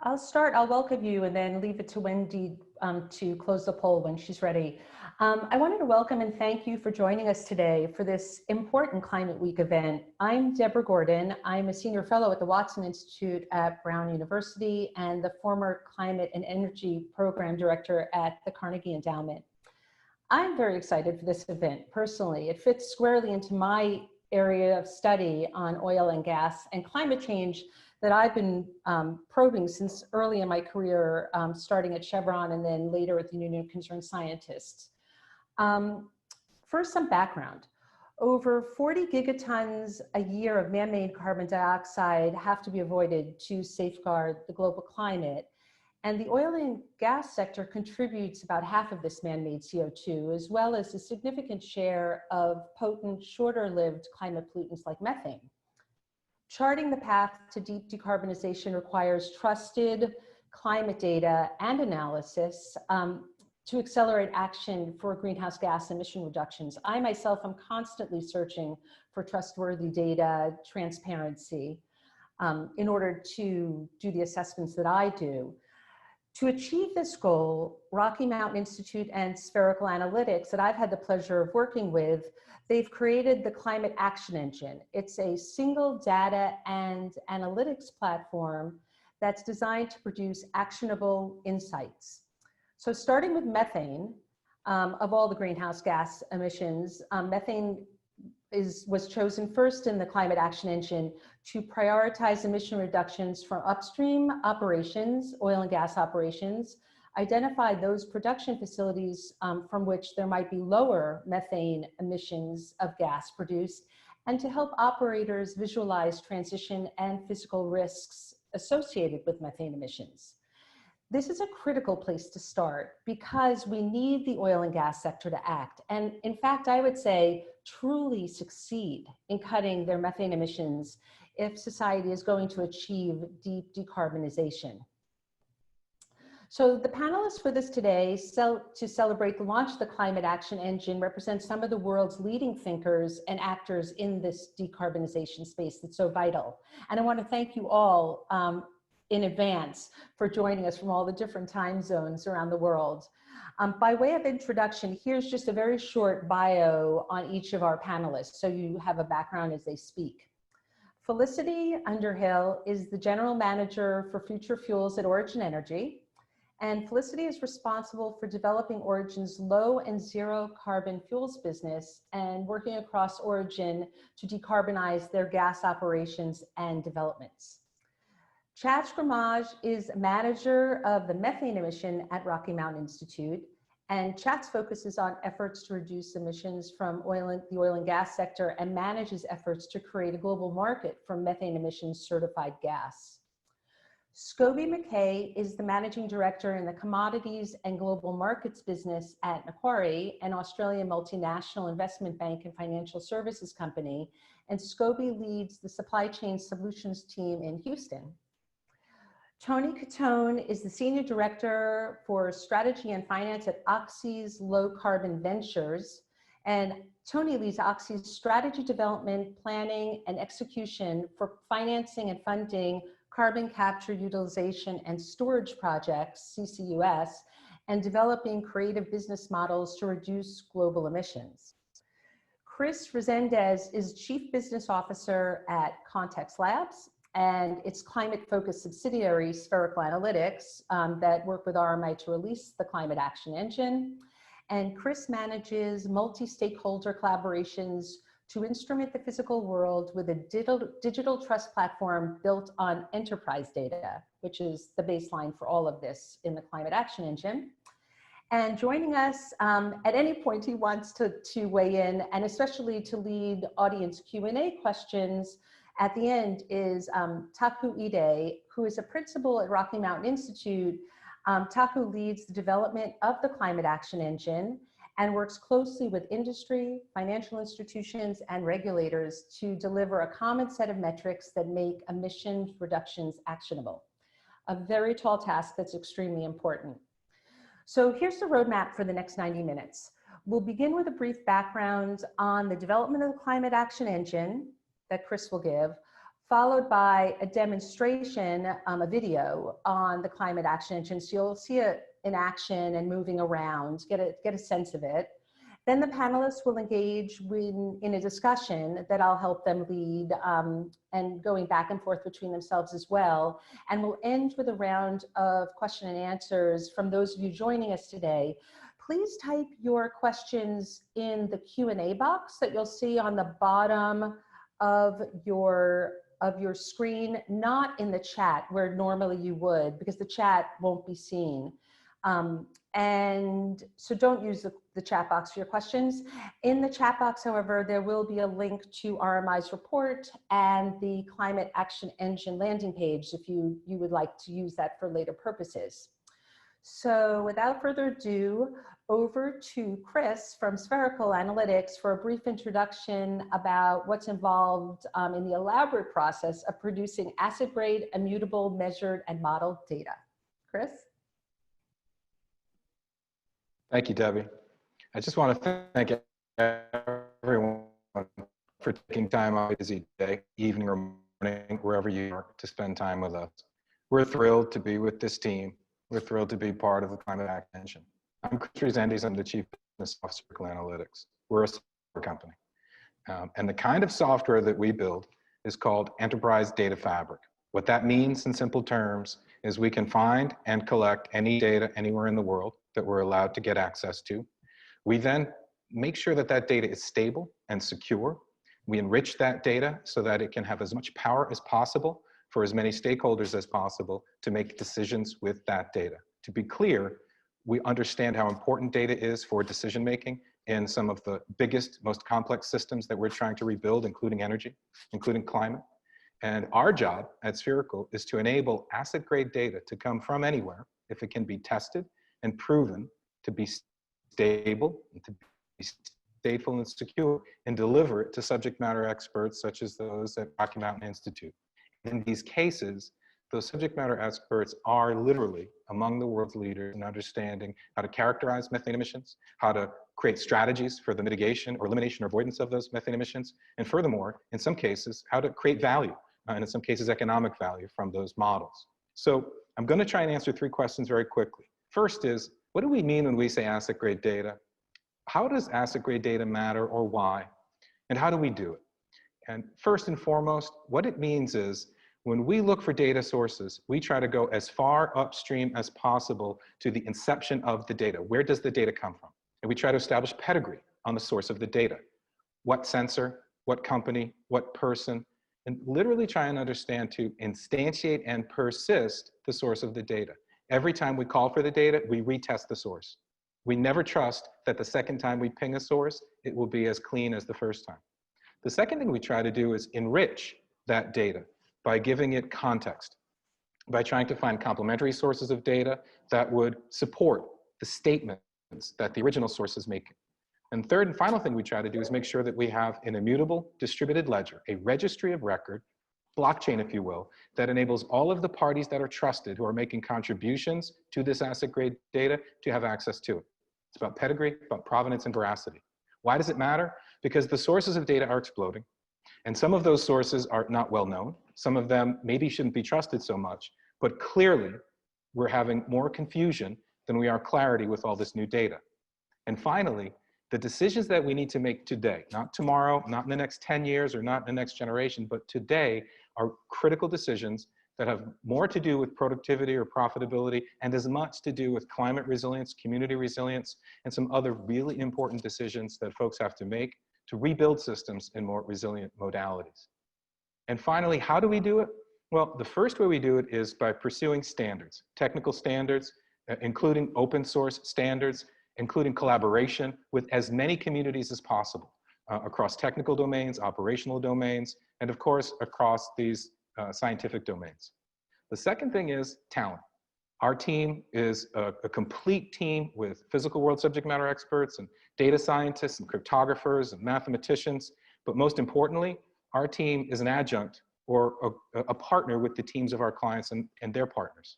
I'll start, I'll welcome you and then leave it to Wendy to close the poll when she's ready. I wanted to welcome and thank you for joining us today for this important Climate Week event. I'm Deborah Gordon. I'm a senior fellow at the Watson Institute at Brown University and the former Climate and Energy Program Director at the Carnegie Endowment. I'm very excited for this event personally. It fits squarely into my area of study on oil and gas and climate change that I've been probing since early in my career, starting at Chevron and then later at the Union of Concerned Scientists. First, some background. Over 40 gigatons a year of man-made carbon dioxide have to be avoided to safeguard the global climate. And the oil and gas sector contributes about half of this man-made CO2, as well as a significant share of potent, shorter-lived climate pollutants like methane. Charting the path to deep decarbonization requires trusted climate data and analysis to accelerate action for greenhouse gas emission reductions. I myself am constantly searching for trustworthy data, transparency, in order to do the assessments that I do. To achieve this goal, Rocky Mountain Institute and Spherical Analytics that I've had the pleasure of working with, they've created the Climate Action Engine. It's a single data and analytics platform that's designed to produce actionable insights. So starting with methane, of all the greenhouse gas emissions, methane was chosen first in the Climate Action Engine to prioritize emission reductions from upstream operations, oil and gas operations, identify those production facilities from which there might be lower methane emissions of gas produced, and to help operators visualize transition and physical risks associated with methane emissions. This is a critical place to start because we need the oil and gas sector to act. And in fact, I would say truly succeed in cutting their methane emissions if society is going to achieve deep decarbonization. So the panelists for this today, to celebrate the launch of the Climate Action Engine, represent some of the world's leading thinkers and actors in this decarbonization space that's so vital. And I want to thank you all in advance for joining us from all the different time zones around the world. By way of introduction, here's just a very short bio on each of our panelists, so you have a background as they speak. Felicity Underhill is the General Manager for Future Fuels at Origin Energy, and Felicity is responsible for developing Origin's low and zero carbon fuels business and working across Origin to decarbonize their gas operations and developments. Chach Gramage is manager of the methane emission at Rocky Mountain Institute, and Chach focuses on efforts to reduce emissions from the oil and gas sector and manages efforts to create a global market for methane emissions certified gas. Scobie McKay is the managing director in the commodities and global markets business at Macquarie, an Australian multinational investment bank and financial services company, and Scobie leads the supply chain solutions team in Houston. Tony Catone is the Senior Director for Strategy and Finance at Oxy's Low Carbon Ventures. And Tony leads Oxy's strategy development, planning, and execution for financing and funding carbon capture, utilization, and storage projects, CCUS, and developing creative business models to reduce global emissions. Chris Resendez is Chief Business Officer at Context Labs and its climate-focused subsidiary, Spherical Analytics, that work with RMI to release the Climate Action Engine. And Chris manages multi-stakeholder collaborations to instrument the physical world with a digital trust platform built on enterprise data, which is the baseline for all of this in the Climate Action Engine. And joining us at any point he wants to weigh in, and especially to lead audience Q&A questions at the end, is Taku Ide, who is a principal at Rocky Mountain Institute. Taku leads the development of the Climate Action Engine and works closely with industry, financial institutions, and regulators to deliver a common set of metrics that make emission reductions actionable. A very tall task that's extremely important. So here's the roadmap for the next 90 minutes. We'll begin with a brief background on the development of the Climate Action Engine that Chris will give, followed by a demonstration, a video on the climate action engine. So you'll see it in action and moving around, get a sense of it. Then the panelists will engage in a discussion that I'll help them lead, and going back and forth between themselves as well. And we'll end with a round of question and answers from those of you joining us today. Please type your questions in the Q&A box that you'll see on the bottom of your screen, not in the chat where normally you would, because the chat won't be seen. And so don't use the chat box for your questions. In the chat box, however, there will be a link to RMI's report and the Climate Action Engine landing page if you would like to use that for later purposes. So without further ado, over to Chris from Spherical Analytics for a brief introduction about what's involved in the elaborate process of producing acid-grade, immutable, measured, and modeled data. Chris? Thank you, Debbie. I just want to thank everyone for taking time out of a busy day, evening or morning, wherever you are, to spend time with us. We're thrilled to be with this team. We're thrilled to be part of the Climate Action Engine. I'm Chris Rezendes. I'm the Chief Business Officer of Spherical Analytics. We're a software company. And the kind of software that we build is called Enterprise Data Fabric. What that means in simple terms is we can find and collect any data anywhere in the world that we're allowed to get access to. We then make sure that that data is stable and secure. We enrich that data so that it can have as much power as possible for as many stakeholders as possible to make decisions with that data. To be clear, we understand how important data is for decision making in some of the biggest, most complex systems that we're trying to rebuild, including energy, including climate. And our job at Spherical is to enable acid-grade data to come from anywhere if it can be tested and proven to be stable, and to be stateful and secure, and deliver it to subject matter experts such as those at Rocky Mountain Institute. In these cases, those subject matter experts are literally among the world's leaders in understanding how to characterize methane emissions, how to create strategies for the mitigation or elimination or avoidance of those methane emissions, and furthermore, in some cases, how to create value, and in some cases, economic value from those models. So I'm going to try and answer 3 questions very quickly. First is, what do we mean when we say acid-grade data? How does acid-grade data matter, or why? And how do we do it? And first and foremost, what it means is, when we look for data sources, we try to go as far upstream as possible to the inception of the data. Where does the data come from? And we try to establish pedigree on the source of the data. What sensor, what company, what person, and literally try and understand to instantiate and persist the source of the data. Every time we call for the data, we retest the source. We never trust that the second time we ping a source, it will be as clean as the first time. The second thing we try to do is enrich that data by giving it context, by trying to find complementary sources of data that would support the statements that the original source is making. And third and final thing we try to do is make sure that we have an immutable distributed ledger, a registry of record, blockchain, if you will, that enables all of the parties that are trusted who are making contributions to this acid-grade data to have access to it. It's about pedigree, about provenance, and veracity. Why does it matter? Because the sources of data are exploding, and some of those sources are not well known. Some of them maybe shouldn't be trusted so much, but clearly we're having more confusion than we are clarity with all this new data. And finally, the decisions that we need to make today, not tomorrow, not in the next 10 years, or not in the next generation, but today, are critical decisions that have more to do with productivity or profitability and as much to do with climate resilience, community resilience, and some other really important decisions that folks have to make to rebuild systems in more resilient modalities. And finally, how do we do it? Well, the first way we do it is by pursuing standards, technical standards, including open source standards, including collaboration with as many communities as possible across technical domains, operational domains, and of course, across these scientific domains. The second thing is talent. Our team is a complete team with physical world subject matter experts and data scientists and cryptographers and mathematicians, but most importantly, our team is an adjunct or a partner with the teams of our clients and their partners.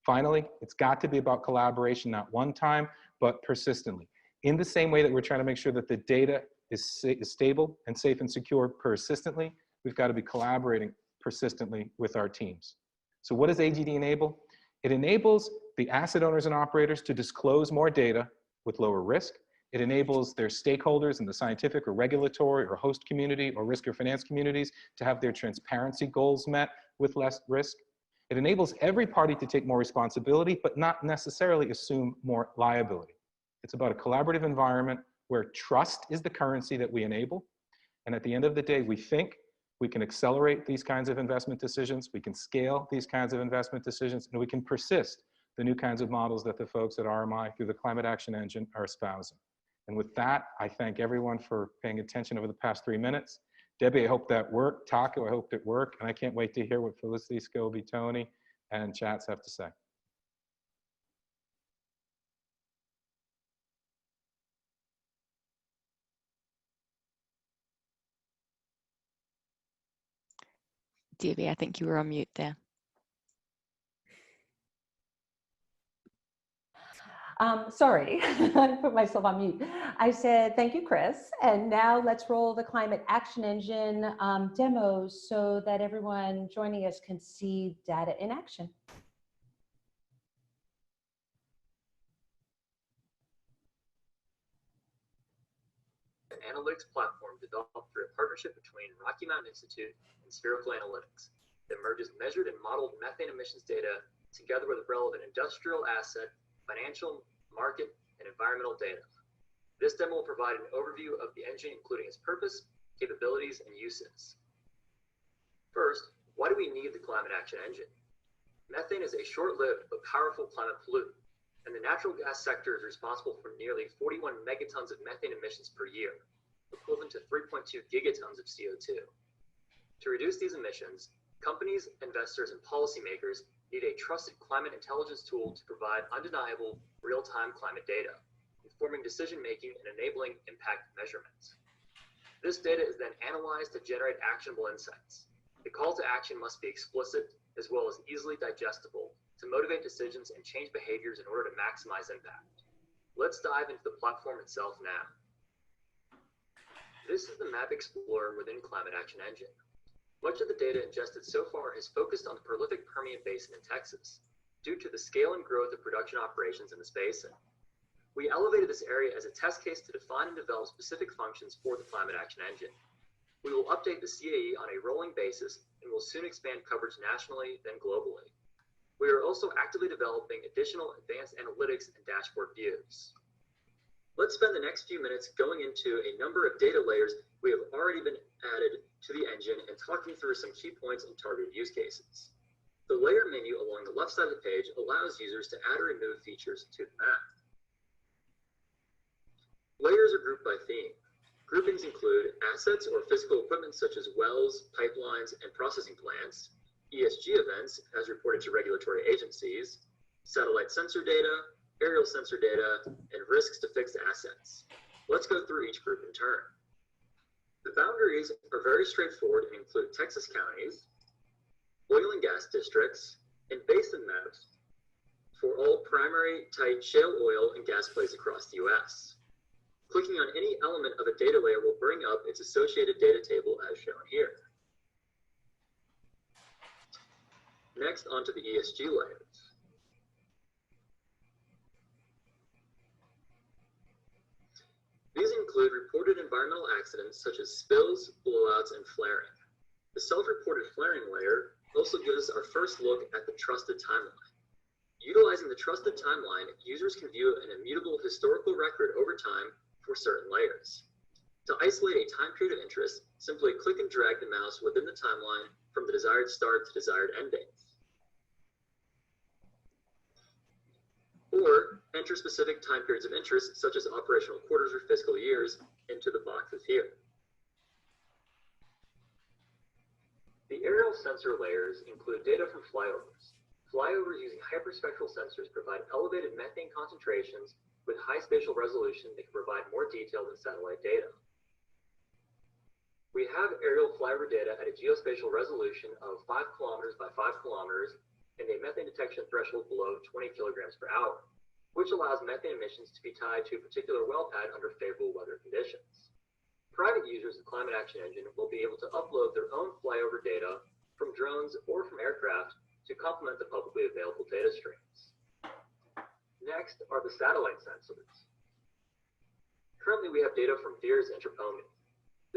Finally, it's got to be about collaboration, not one time, but persistently. In the same way that we're trying to make sure that the data is stable and safe and secure persistently, we've got to be collaborating persistently with our teams. So what does AGD enable? It enables the asset owners and operators to disclose more data with lower risk. It enables their stakeholders in the scientific or regulatory or host community or risk or finance communities to have their transparency goals met with less risk. It enables every party to take more responsibility, but not necessarily assume more liability. It's about a collaborative environment where trust is the currency that we enable. And at the end of the day, we think we can accelerate these kinds of investment decisions, we can scale these kinds of investment decisions, and we can persist the new kinds of models that the folks at RMI through the Climate Action Engine are espousing. And with that, I thank everyone for paying attention over the past 3 minutes. Debbie, I hope that worked. Taco, I hope it worked. And I can't wait to hear what Felicity, Scobie, Tony, and Chats have to say. Debbie, I think you were on mute there. Sorry, I put myself on mute. I said, thank you, Chris. And now let's roll the Climate Action Engine demos so that everyone joining us can see data in action. An analytics platform developed through a partnership between Rocky Mountain Institute and Spherical Analytics that merges measured and modeled methane emissions data together with relevant industrial asset, financial, market, and environmental data. This demo will provide an overview of the engine, including its purpose, capabilities, and uses. First, why do we need the Climate Action Engine? Methane is a short-lived but powerful climate pollutant, and the natural gas sector is responsible for nearly 41 megatons of methane emissions per year, equivalent to 3.2 gigatons of CO2. To reduce these emissions, companies, investors, and policymakers need a trusted climate intelligence tool to provide undeniable, real-time climate data, informing decision-making and enabling impact measurements. This data is then analyzed to generate actionable insights. The call to action must be explicit as well as easily digestible to motivate decisions and change behaviors in order to maximize impact. Let's dive into the platform itself now. This is the Map Explorer within Climate Action Engine. Much of the data ingested so far has focused on the prolific Permian Basin in Texas, due to the scale and growth of production operations in this basin. We elevated this area as a test case to define and develop specific functions for the Climate Action Engine. We will update the CAE on a rolling basis and will soon expand coverage nationally, then globally. We are also actively developing additional advanced analytics and dashboard views. Let's spend the next few minutes going into a number of data layers we have already been added to the engine and talking through some key points and targeted use cases. The layer menu along the left side of the page allows users to add or remove features to the map. Layers are grouped by theme. Groupings include assets or physical equipment such as wells, pipelines, and processing plants, ESG events as reported to regulatory agencies, satellite sensor data, aerial sensor data, and risks to fixed assets. Let's go through each group in turn. The boundaries are very straightforward and include Texas counties, oil and gas districts, and basin maps for all primary tight shale oil and gas plays across the US. Clicking on any element of a data layer will bring up its associated data table as shown here. Next, onto the ESG layers. These include reported environmental accidents such as spills, blowouts, and flaring. The self-reported flaring layer also gives us our first look at the trusted timeline. Utilizing the trusted timeline, users can view an immutable historical record over time for certain layers. To isolate a time period of interest, simply click and drag the mouse within the timeline from the desired start to desired end dates. Or enter specific time periods of interest, such as operational quarters or fiscal years, into the boxes here. The aerial sensor layers include data from flyovers. Flyovers using hyperspectral sensors provide elevated methane concentrations with high spatial resolution that can provide more detail than satellite data. We have aerial flyover data at a geospatial resolution of 5 kilometers by 5 kilometers and a methane detection threshold below 20 kilograms per hour, which allows methane emissions to be tied to a particular well pad under favorable weather conditions. Private users of Climate Action Engine will be able to upload their own flyover data from drones or from aircraft to complement the publicly available data streams. Next are the satellite sensors. Currently, we have data from VIIRS and TRPOMI.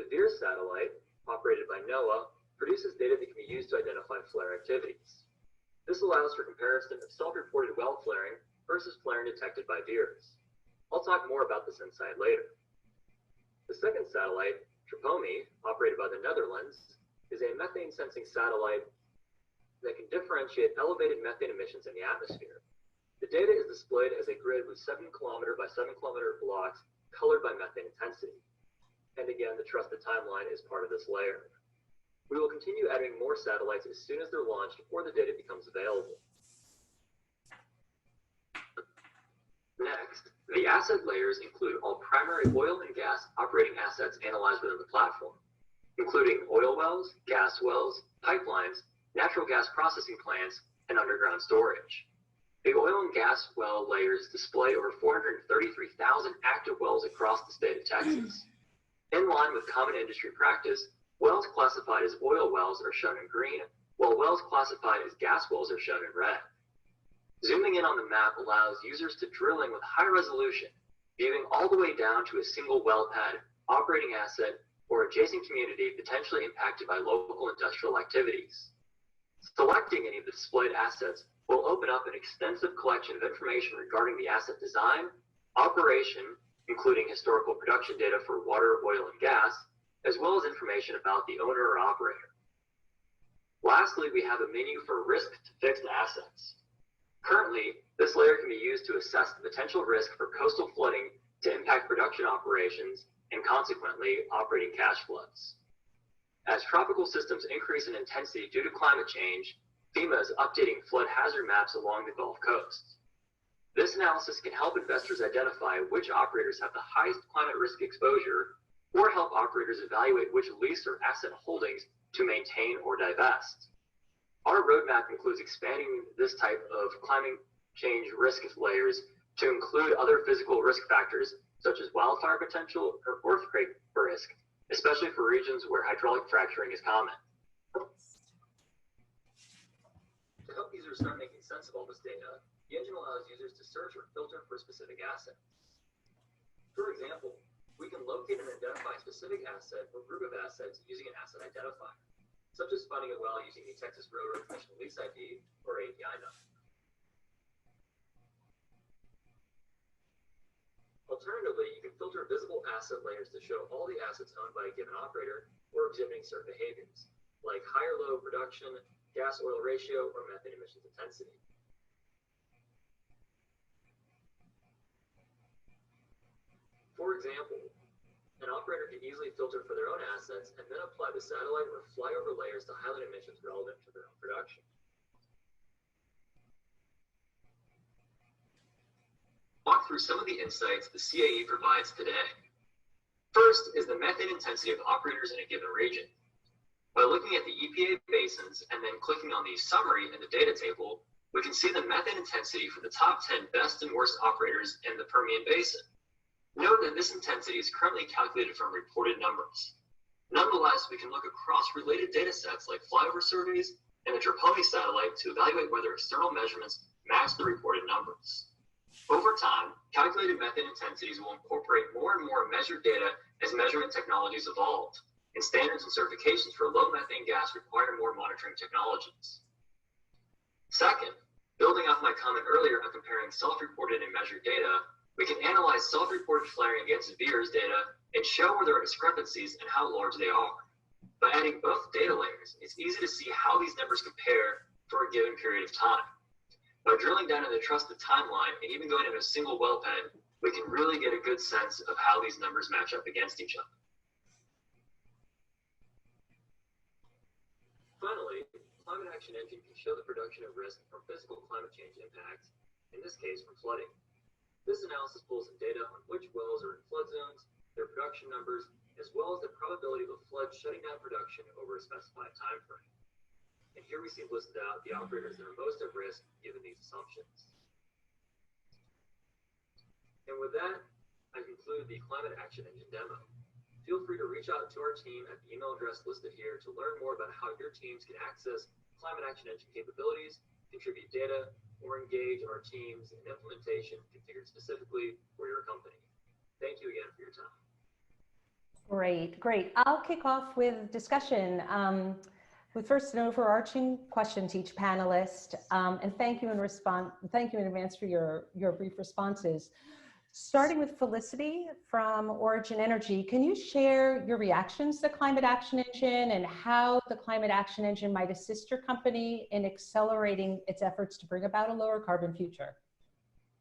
The VIIRS satellite, operated by NOAA, produces data that can be used to identify flare activities. This allows for comparison of self-reported well flaring versus flaring detected by VIIRS. I'll talk more about this insight later. The second satellite, TRPOMI, operated by the Netherlands, is a methane sensing satellite that can differentiate elevated methane emissions in the atmosphere. The data is displayed as a grid with 7 kilometer by 7 kilometer blocks colored by methane intensity. And again, the trusted timeline is part of this layer. We will continue adding more satellites as soon as they're launched or the data becomes available. Next, the asset layers include all primary oil and gas operating assets analyzed within the platform, including oil wells, gas wells, pipelines, natural gas processing plants, and underground storage. The oil and gas well layers display over 433,000 active wells across the state of Texas. In line with common industry practice, wells classified as oil wells are shown in green, while wells classified as gas wells are shown in red. Zooming in on the map allows users to drill in with high resolution, viewing all the way down to a single well pad, operating asset, or adjacent community potentially impacted by local industrial activities. Selecting any of the displayed assets will open up an extensive collection of information regarding the asset design, operation, including historical production data for water, oil, and gas, as well as information about the owner or operator. Lastly, we have a menu for risk to fixed assets. Currently, this layer can be used to assess the potential risk for coastal flooding to impact production operations and consequently operating cash flows. As tropical systems increase in intensity due to climate change, FEMA is updating flood hazard maps along the Gulf Coast. This analysis can help investors identify which operators have the highest climate risk exposure or help operators evaluate which lease or asset holdings to maintain or divest. Our roadmap includes expanding this type of climate change risk layers to include other physical risk factors such as wildfire potential or earthquake risk, especially for regions where hydraulic fracturing is common. To help users start making sense of all this data, the engine allows users to search or filter for specific assets. For example, we can locate and identify a specific asset or group of assets using an asset identifier, such as finding a well using the Texas Railroad Commission Lease ID or API number. Alternatively, you can filter visible asset layers to show all the assets owned by a given operator or exhibiting certain behaviors, like high or low production, gas-oil ratio, or methane emissions intensity. For example, an operator can easily filter for their own assets and then apply the satellite or flyover layers to highlight emissions relevant to their own production. Walk through some of the insights the CAE provides today. First is the methane intensity of operators in a given region. By looking at the EPA basins and then clicking on the summary in the data table, we can see the methane intensity for the top 10 best and worst operators in the Permian Basin. Note that this intensity is currently calculated from reported numbers. Nonetheless, we can look across related data sets like flyover surveys and the TRPOMI satellite to evaluate whether external measurements match the reported numbers. Over time, calculated methane intensities will incorporate more and more measured data as measurement technologies evolve, and standards and certifications for low methane gas require more monitoring technologies. Second, building off my comment earlier on comparing self-reported and measured data, we can analyze self-reported flaring against VIIRS data and show where there are discrepancies and how large they are. By adding both data layers, it's easy to see how these numbers compare for a given period of time. By drilling down in the trusted timeline and even going into a single well pad, we can really get a good sense of how these numbers match up against each other. Finally, Climate Action Engine can show the production of risk from physical climate change impacts, in this case from flooding. This analysis pulls in data on which wells are in flood zones, their production numbers, as well as the probability of a flood shutting down production over a specified time frame. And here we see listed out the operators that are most at risk given these assumptions. And with that, I conclude the Climate Action Engine demo. Feel free to reach out to our team at the email address listed here to learn more about how your teams can access climate action engine capabilities, contribute data, or engage our teams in implementation configured specifically for your company. Thank you again for your time. Great, great. I'll kick off with discussion with first an overarching question to each panelist, and thank you in advance for your brief responses. Starting with Felicity from Origin Energy, can you share your reactions to the Climate Action Engine and how the Climate Action Engine might assist your company in accelerating its efforts to bring about a lower carbon future?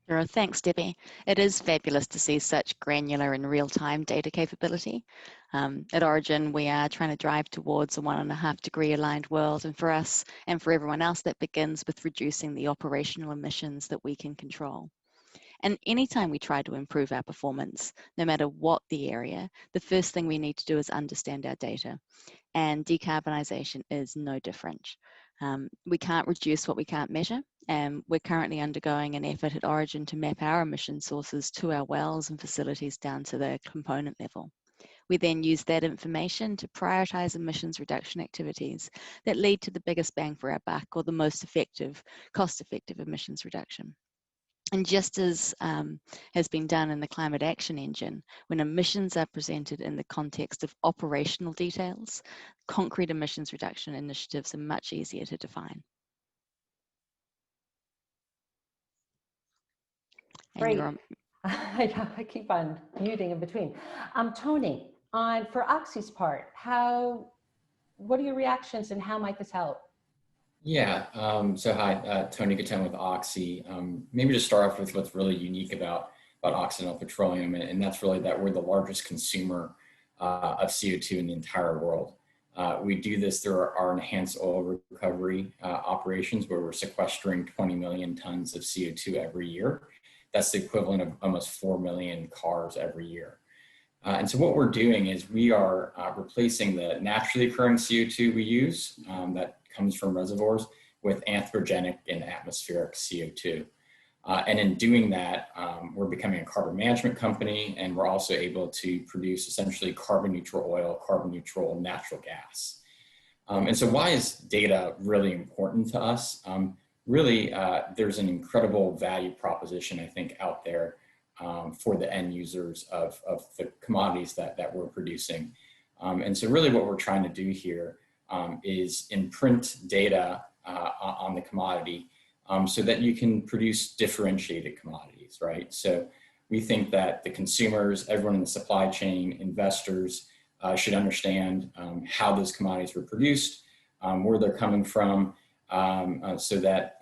Sure, thanks, Debbie. It is fabulous to see such granular and real-time data capability. At Origin, we are trying to drive towards a 1.5 degree aligned world, and for us and for everyone else, that begins with reducing the operational emissions that we can control. And anytime we try to improve our performance, no matter what the area, the first thing we need to do is understand our data. And decarbonisation is no different. We can't reduce what we can't measure, and we're currently undergoing an effort at Origin to map our emission sources to our wells and facilities down to the component level. We then use that information to prioritise emissions reduction activities that lead to the biggest bang for our buck or the most effective, cost-effective emissions reduction. And just as has been done in the Climate Action Engine, when emissions are presented in the context of operational details, concrete emissions reduction initiatives are much easier to define. Great. I keep on muting in between. Tony, for Oxy's part, what are your reactions and how might this help? Yeah, so hi, Tony Gatton with Oxy. Maybe just start off with what's really unique about Occidental Petroleum, and that's really that we're the largest consumer of CO2 in the entire world. We do this through our enhanced oil recovery operations, where we're sequestering 20 million tons of CO2 every year. That's the equivalent of almost 4 million cars every year. And so what we're doing is we are replacing the naturally occurring CO2 we use that comes from reservoirs with anthropogenic and atmospheric CO2. And in doing that, we're becoming a carbon management company, and we're also able to produce essentially carbon neutral oil, carbon neutral natural gas. And so why is data really important to us? Really, there's an incredible value proposition, I think, out there for the end users of the commodities that we're producing. And so really what we're trying to do here is imprint data on the commodity so that you can produce differentiated commodities, right? So we think that the consumers, everyone in the supply chain, investors should understand how those commodities were produced, where they're coming from, so that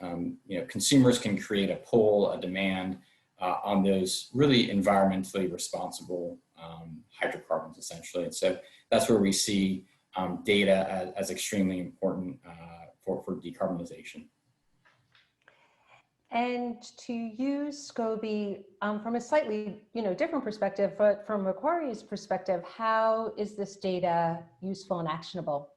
consumers can create a pull, a demand on those really environmentally responsible hydrocarbons, essentially. And so that's where we see data as extremely important for decarbonization. And to use SCOBY from a slightly different perspective, but from Macquarie's perspective, how is this data useful and actionable?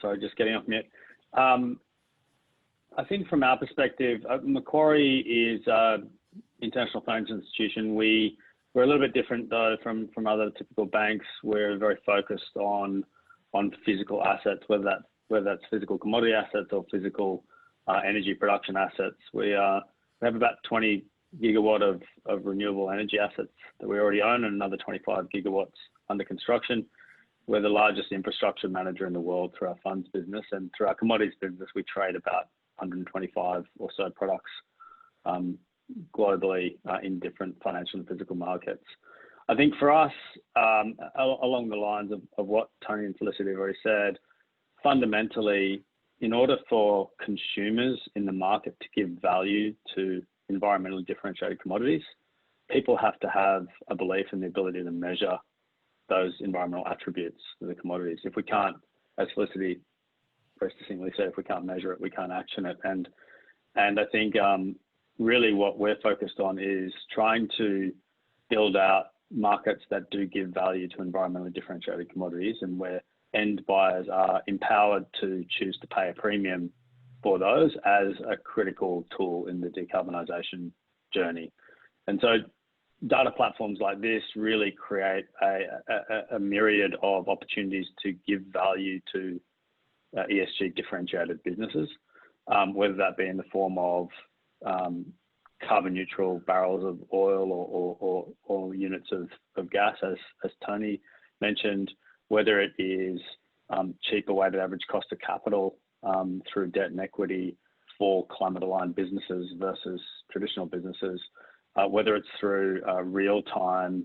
Sorry, just getting off mute. I think from our perspective, Macquarie is an international finance institution. We're a little bit different though from other typical banks. We're very focused on physical assets, whether that's physical commodity assets or physical energy production assets. We have about 20 gigawatt of renewable energy assets that we already own, and another 25 gigawatts under construction. We're the largest infrastructure manager in the world through our funds business, and through our commodities business, we trade about 125 or so products globally in different financial and physical markets. I think for us, along the lines of what Tony and Felicity have already said, fundamentally, in order for consumers in the market to give value to environmentally differentiated commodities, people have to have a belief in the ability to measure those environmental attributes of the commodities. If we can't, as Felicity very distinctly said, if we can't measure it, we can't action it. And I think really what we're focused on is trying to build out markets that do give value to environmentally differentiated commodities, and where end buyers are empowered to choose to pay a premium for those as a critical tool in the decarbonisation journey. And so data platforms like this really create a myriad of opportunities to give value to ESG differentiated businesses, whether that be in the form of carbon neutral barrels of oil or units of gas, as Tony mentioned, whether it is cheaper weighted average cost of capital through debt and equity for climate aligned businesses versus traditional businesses, whether it's through real-time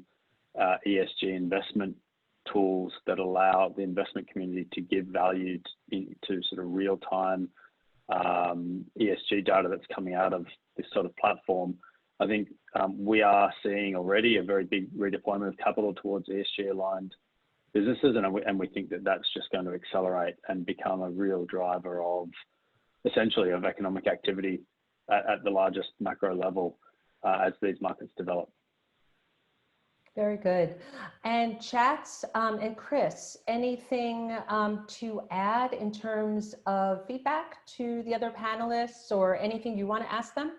ESG investment tools that allow the investment community to give value to sort of real-time ESG data that's coming out of this sort of platform. I think we are seeing already a very big redeployment of capital towards ESG aligned businesses, and we think that that's just going to accelerate and become a real driver of essentially of economic activity at the largest macro level as these markets develop. Very good. And Chats and Chris, anything to add in terms of feedback to the other panelists or anything you want to ask them?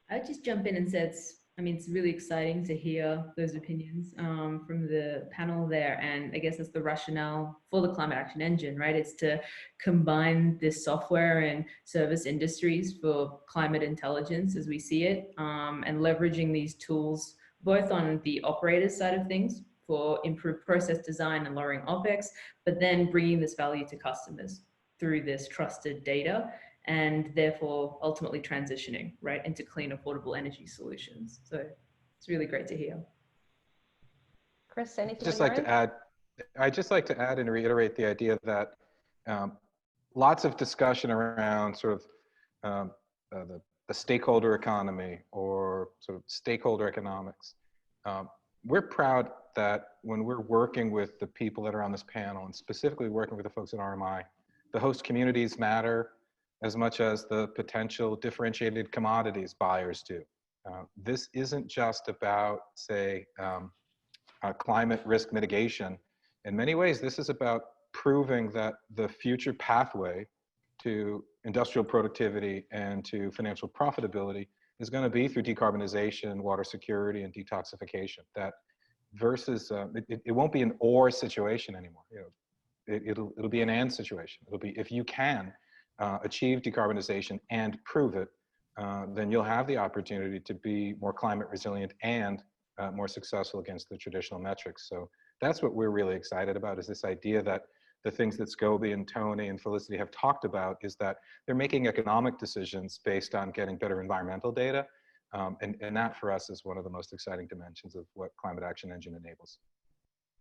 I'd just jump in and say it's really exciting to hear those opinions from the panel there. And I guess that's the rationale for the Climate Action Engine, right? It's to combine this software and service industries for climate intelligence as we see it, and leveraging these tools both on the operator side of things for improved process design and lowering OPEX, but then bringing this value to customers through this trusted data, and therefore ultimately transitioning right into clean, affordable energy solutions. So it's really great to hear. Chris, anything? I'd just like to add and reiterate the idea that lots of discussion around sort of the stakeholder economy or sort of stakeholder economics. We're proud that when we're working with the people that are on this panel, and specifically working with the folks at RMI, the host communities matter as much as the potential differentiated commodities buyers do. This isn't just about, say, climate risk mitigation. In many ways, this is about proving that the future pathway to industrial productivity and to financial profitability is going to be through decarbonization, water security, and detoxification. That versus, it won't be an or situation anymore. You know, it'll be an and situation. It'll be, if you can achieve decarbonization and prove it, then you'll have the opportunity to be more climate resilient and more successful against the traditional metrics. So that's what we're really excited about, is this idea that the things that Scobie and Tony and Felicity have talked about is that they're making economic decisions based on getting better environmental data. And that for us is one of the most exciting dimensions of what Climate Action Engine enables.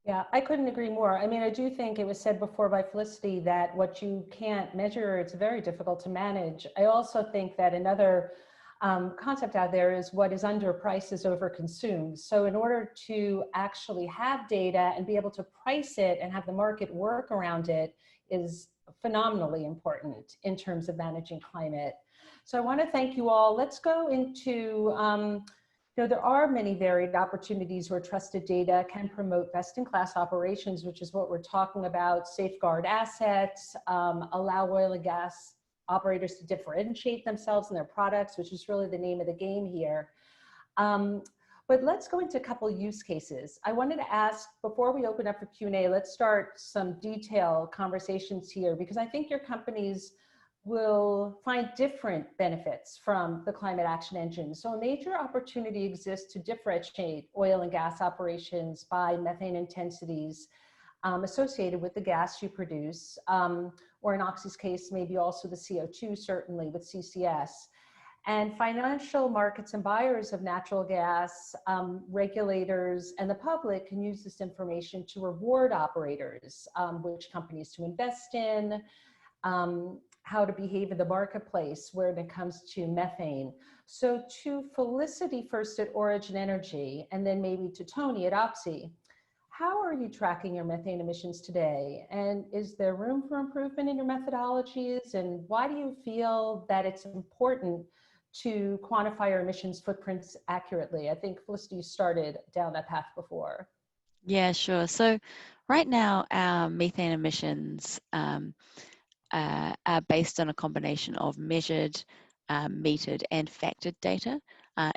Yeah, I couldn't agree more. I mean, I do think it was said before by Felicity that what you can't measure, it's very difficult to manage. I also think that another concept out there is what is underpriced is overconsumed. So in order to actually have data and be able to price it and have the market work around it is phenomenally important in terms of managing climate. So I want to thank you all. Let's go into you know, there are many varied opportunities where trusted data can promote best-in-class operations, which is what we're talking about, safeguard assets, allow oil and gas operators to differentiate themselves and their products, which is really the name of the game here. But let's go into a couple use cases. I wanted to ask, before we open up for Q&A, let's start some detailed conversations here, because I think your companies will find different benefits from the Climate Action Engine. So a major opportunity exists to differentiate oil and gas operations by methane intensities associated with the gas you produce, or in Oxy's case, maybe also the CO2, certainly with CCS. And financial markets and buyers of natural gas, regulators, and the public can use this information to reward operators, which companies to invest in, how to behave in the marketplace when it comes to methane. So to Felicity first at Origin Energy, and then maybe to Tony at Oxy, how are you tracking your methane emissions today? And is there room for improvement in your methodologies? And why do you feel that it's important to quantify your emissions footprints accurately? I think Felicity, you started down that path before. Yeah, sure. So right now, our methane emissions are based on a combination of measured, metered, and factored data.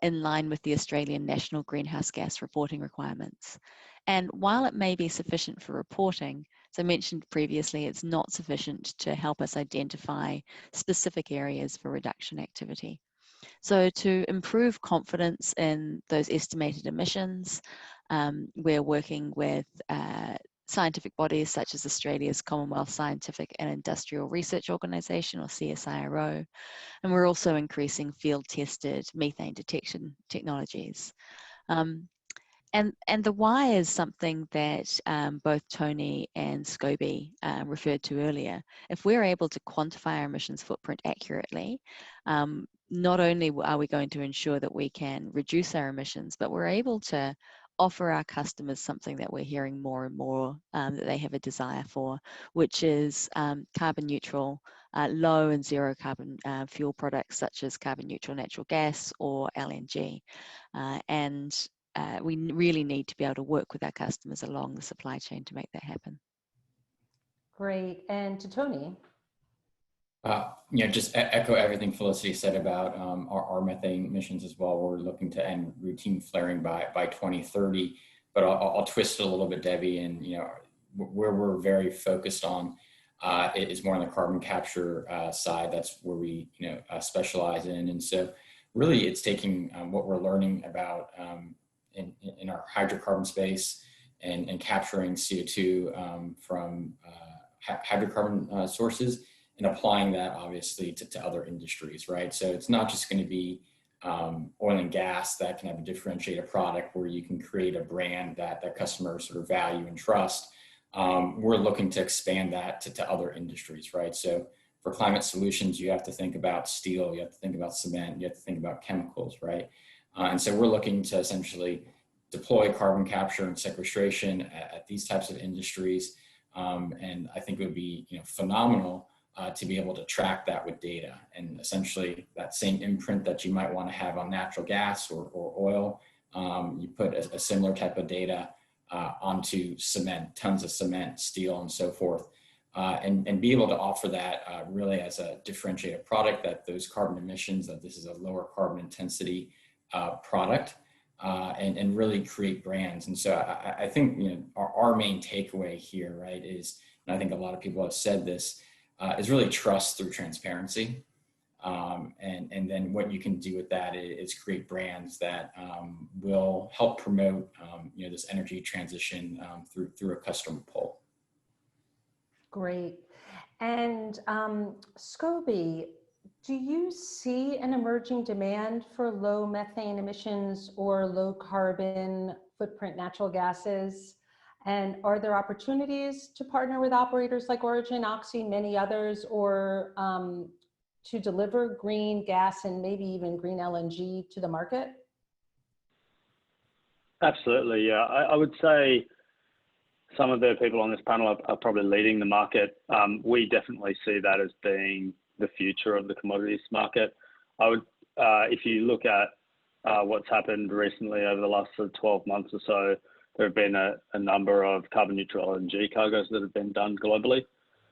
in line with the Australian National Greenhouse Gas Reporting requirements. And while it may be sufficient for reporting, as I mentioned previously, it's not sufficient to help us identify specific areas for reduction activity. So to improve confidence in those estimated emissions, we're working with scientific bodies such as Australia's Commonwealth Scientific and Industrial Research Organisation, or CSIRO, and we're also increasing field-tested methane detection technologies. And the why is something that both Tony and Scobie referred to earlier. If we're able to quantify our emissions footprint accurately, not only are we going to ensure that we can reduce our emissions, but we're able to offer our customers something that we're hearing more and more that they have a desire for, which is carbon neutral, low and zero carbon fuel products such as carbon neutral natural gas or LNG. We really need to be able to work with our customers along the supply chain to make that happen. Great. And to Tony. Just echo everything Felicity said about our methane emissions as well. We're looking to end routine flaring by 2030, but I'll twist it a little bit, Debbie, and where we're very focused on is more on the carbon capture side. That's where we specialize in, and so really it's taking what we're learning about in our hydrocarbon space and capturing CO2 from hydrocarbon sources, and applying that obviously to other industries, right? So it's not just going to be oil and gas that can have a differentiated product where you can create a brand that customers sort of value and trust. We're looking to expand that to other industries, right? So for climate solutions, you have to think about steel, you have to think about cement, you have to think about chemicals, right? And so we're looking to essentially deploy carbon capture and sequestration at these types of industries. And I think it would be phenomenal to be able to track that with data, and essentially that same imprint that you might want to have on natural gas or oil, you put a similar type of data onto cement, tons of cement, steel, and so forth, and be able to offer that really as a differentiated product, that those carbon emissions, that this is a lower carbon intensity product, and really create brands. And so I think our main takeaway here, right, is, and I think a lot of people have said this, is really trust through transparency. And then what you can do with that is create brands that will help promote this energy transition through a customer pull. Great. And Scobie, do you see an emerging demand for low methane emissions or low carbon footprint natural gases? And are there opportunities to partner with operators like Origin, Oxy, many others, or to deliver green gas and maybe even green LNG to the market? Absolutely, yeah. I would say some of the people on this panel are probably leading the market. We definitely see that as being the future of the commodities market. I would, if you look at what's happened recently over the last 12 months or so, there have been a number of carbon neutral LNG cargoes that have been done globally.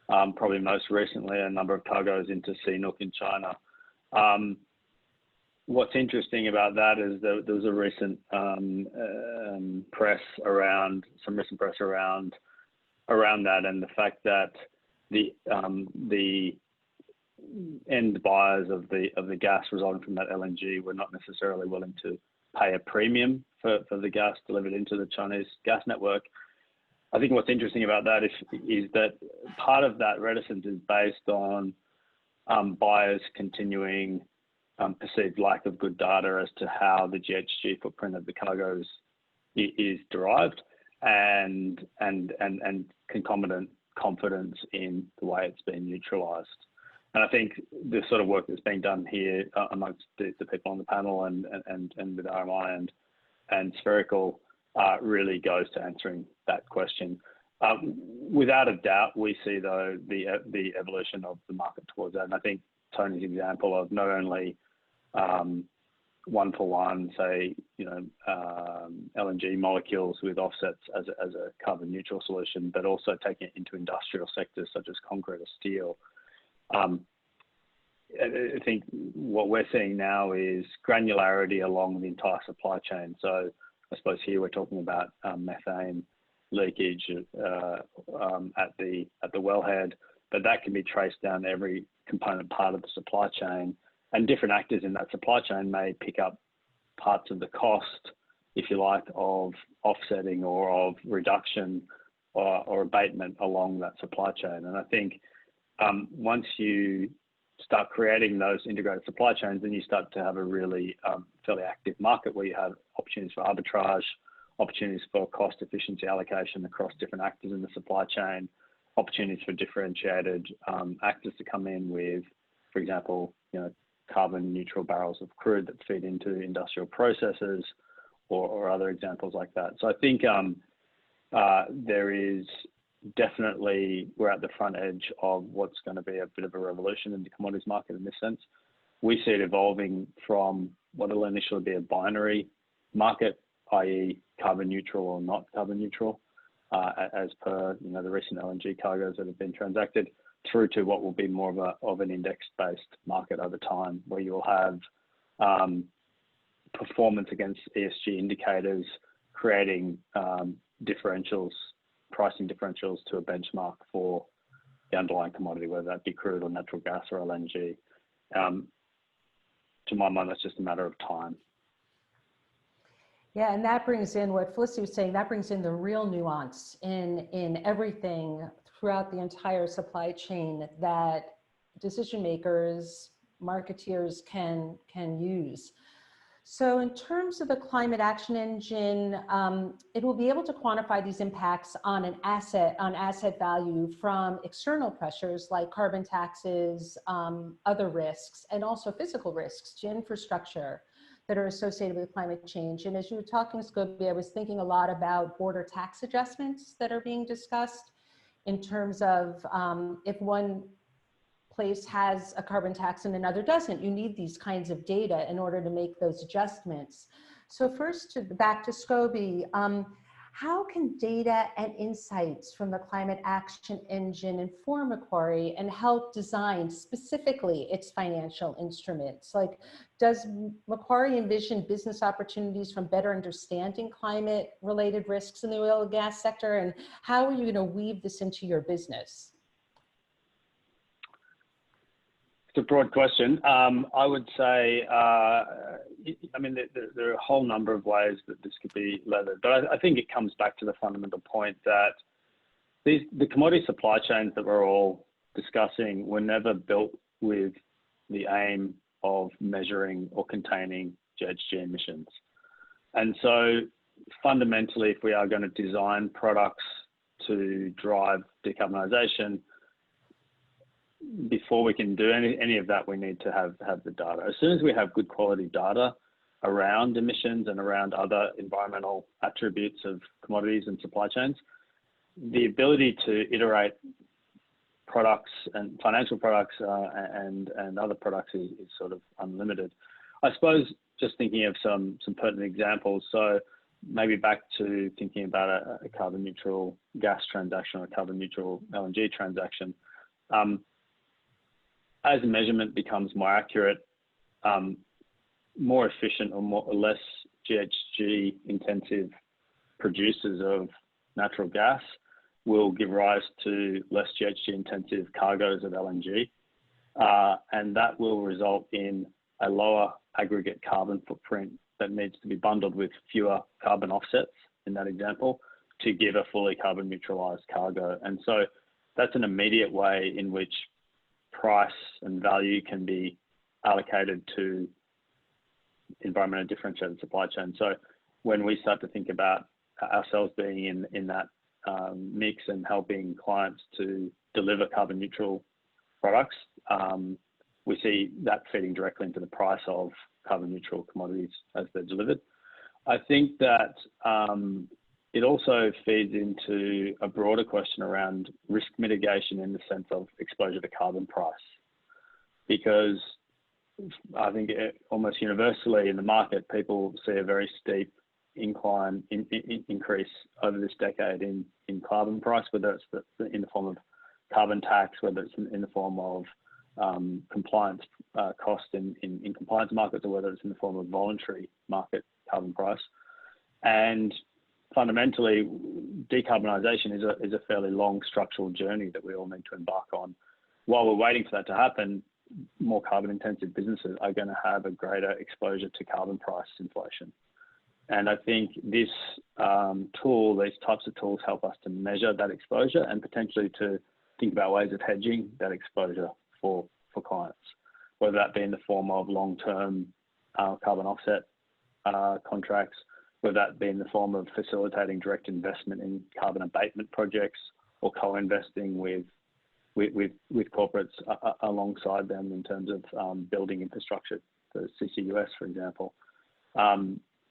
Probably most recently, a number of cargoes into CNOOC in China. What's interesting about that is there was a recent press around that, and the fact that the end buyers of the gas resulting from that LNG were not necessarily willing to pay a premium for the gas delivered into the Chinese gas network. I think what's interesting about that is that part of that reticence is based on buyers continuing perceived lack of good data as to how the GHG footprint of the cargoes is derived, and concomitant confidence in the way it's been neutralised. And I think the sort of work that's being done here amongst the people on the panel and with RMI and Spherical really goes to answering that question. Without a doubt, we see though the evolution of the market towards that. And I think Tony's example of not only one for one, say, LNG molecules with offsets as a carbon neutral solution, but also taking it into industrial sectors such as concrete or steel. I think what we're seeing now is granularity along the entire supply chain. So I suppose here we're talking about methane leakage at the wellhead, but that can be traced down every component part of the supply chain, and different actors in that supply chain may pick up parts of the cost, if you like, of offsetting or of reduction or abatement along that supply chain. And I think once you start creating those integrated supply chains, then you start to have a really fairly active market where you have opportunities for arbitrage, opportunities for cost efficiency allocation across different actors in the supply chain, opportunities for differentiated actors to come in with, for example, carbon neutral barrels of crude that feed into industrial processes, or other examples like that. So I think there is definitely, we're at the front edge of what's going to be a bit of a revolution in the commodities market in this sense. We see it evolving from what will initially be a binary market, i.e. carbon neutral or not carbon neutral, as per the recent LNG cargoes that have been transacted, through to what will be more of an index-based market over time, where you'll have performance against ESG indicators, creating differentials, pricing differentials to a benchmark for the underlying commodity, whether that be crude or natural gas or LNG. To my mind, that's just a matter of time. Yeah, and that brings in what Felicity was saying, that brings in the real nuance in everything throughout the entire supply chain that decision makers, marketeers can use. So in terms of the climate action engine, it will be able to quantify these impacts on asset value from external pressures like carbon taxes, other risks, and also physical risks to infrastructure that are associated with climate change. And as you were talking, Scobie, I was thinking a lot about border tax adjustments that are being discussed in terms of if one place has a carbon tax and another doesn't. You need these kinds of data in order to make those adjustments. So first, back to Scobie, how can data and insights from the climate action engine inform Macquarie and help design specifically its financial instruments? Like, does Macquarie envision business opportunities from better understanding climate-related risks in the oil and gas sector? And how are you going to weave this into your business? It's a broad question. I would say, there are a whole number of ways that this could be levered, but I think it comes back to the fundamental point that the commodity supply chains that we're all discussing were never built with the aim of measuring or containing GHG emissions. And so fundamentally, if we are going to design products to drive decarbonisation, before we can do any of that, we need to have the data. As soon as we have good quality data around emissions and around other environmental attributes of commodities and supply chains, the ability to iterate products and financial products and other products is sort of unlimited. I suppose just thinking of some pertinent examples. So maybe back to thinking about a carbon neutral gas transaction or a carbon neutral LNG transaction. As the measurement becomes more accurate, more efficient or less GHG intensive producers of natural gas will give rise to less GHG intensive cargoes of LNG. And that will result in a lower aggregate carbon footprint that needs to be bundled with fewer carbon offsets in that example to give a fully carbon neutralized cargo. And so that's an immediate way in which price and value can be allocated to environmentally differentiated supply chain. So when we start to think about ourselves being in that mix and helping clients to deliver carbon neutral products, we see that feeding directly into the price of carbon neutral commodities as they're delivered. I think that it also feeds into a broader question around risk mitigation in the sense of exposure to carbon price, because I think almost universally in the market, people see a very steep increase over this decade in carbon price, whether it's in the form of carbon tax, whether it's in the form of compliance cost in compliance markets, or whether it's in the form of voluntary market carbon price. And fundamentally, decarbonisation is a fairly long structural journey that we all need to embark on. While we're waiting for that to happen, more carbon intensive businesses are going to have a greater exposure to carbon price inflation. And I think this tool, these types of tools, help us to measure that exposure and potentially to think about ways of hedging that exposure for clients, whether that be in the form of long-term carbon offset contracts, whether that be in the form of facilitating direct investment in carbon abatement projects, or co-investing with corporates alongside them in terms of building infrastructure, the CCUS, for example.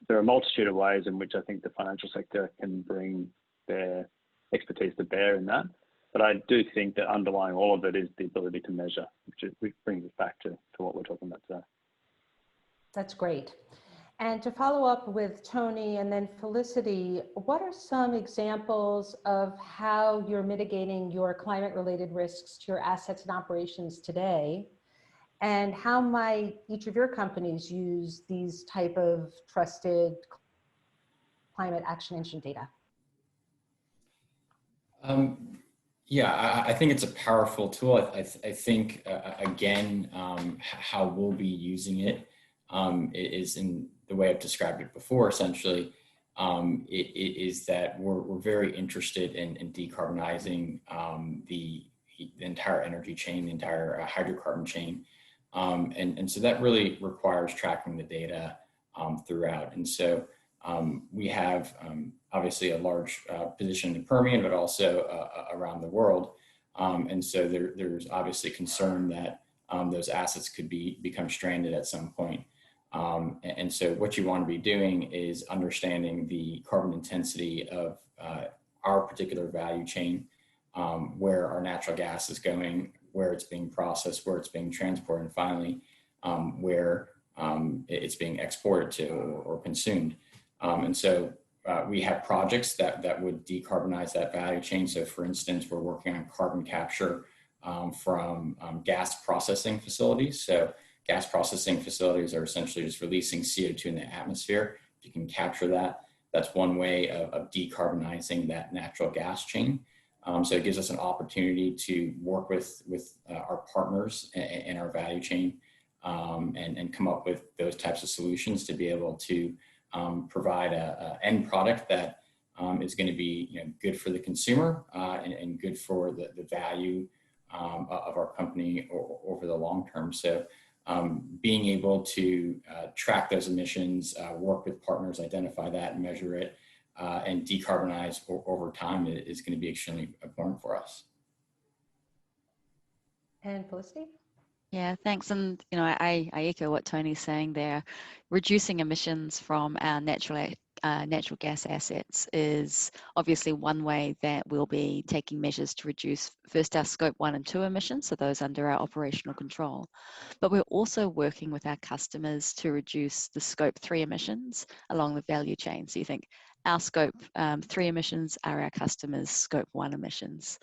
There are a multitude of ways in which I think the financial sector can bring their expertise to bear in that. But I do think that underlying all of it is the ability to measure, which brings us back to what we're talking about today. That's great. And to follow up with Tony and then Felicity, what are some examples of how you're mitigating your climate-related risks to your assets and operations today? And how might each of your companies use these type of trusted climate action engine data? Yeah, I think it's a powerful tool. I think, again, how we'll be using it is in the way I've described it before, essentially, it is that we're very interested in decarbonizing the entire energy chain, the entire hydrocarbon chain. And so that really requires tracking the data throughout. And so we have obviously a large position in the Permian, but also around the world. And so there's obviously concern that those assets could become stranded at some point. And so what you want to be doing is understanding the carbon intensity of our particular value chain, where our natural gas is going, where it's being processed, where it's being transported, and finally, where it's being exported to or consumed. And so we have projects that would decarbonize that value chain. So for instance, we're working on carbon capture from gas processing facilities. So gas processing facilities are essentially just releasing CO2 in the atmosphere. If you can capture that, that's one way of decarbonizing that natural gas chain. So it gives us an opportunity to work with our partners in our value chain and come up with those types of solutions to be able to provide an end product that is going to be good for the consumer and good for the value of our company over the long term. So being able to track those emissions, work with partners, identify that, measure it, and decarbonize over time is going to be extremely important for us. And Felicity? Yeah, thanks. And I echo what Tony's saying there. Reducing emissions from our natural gas assets is obviously one way that we'll be taking measures to reduce first our scope 1 and 2 emissions, so those under our operational control. But we're also working with our customers to reduce the scope 3 emissions along the value chain. So you think our scope 3 emissions are our customers' scope 1 emissions.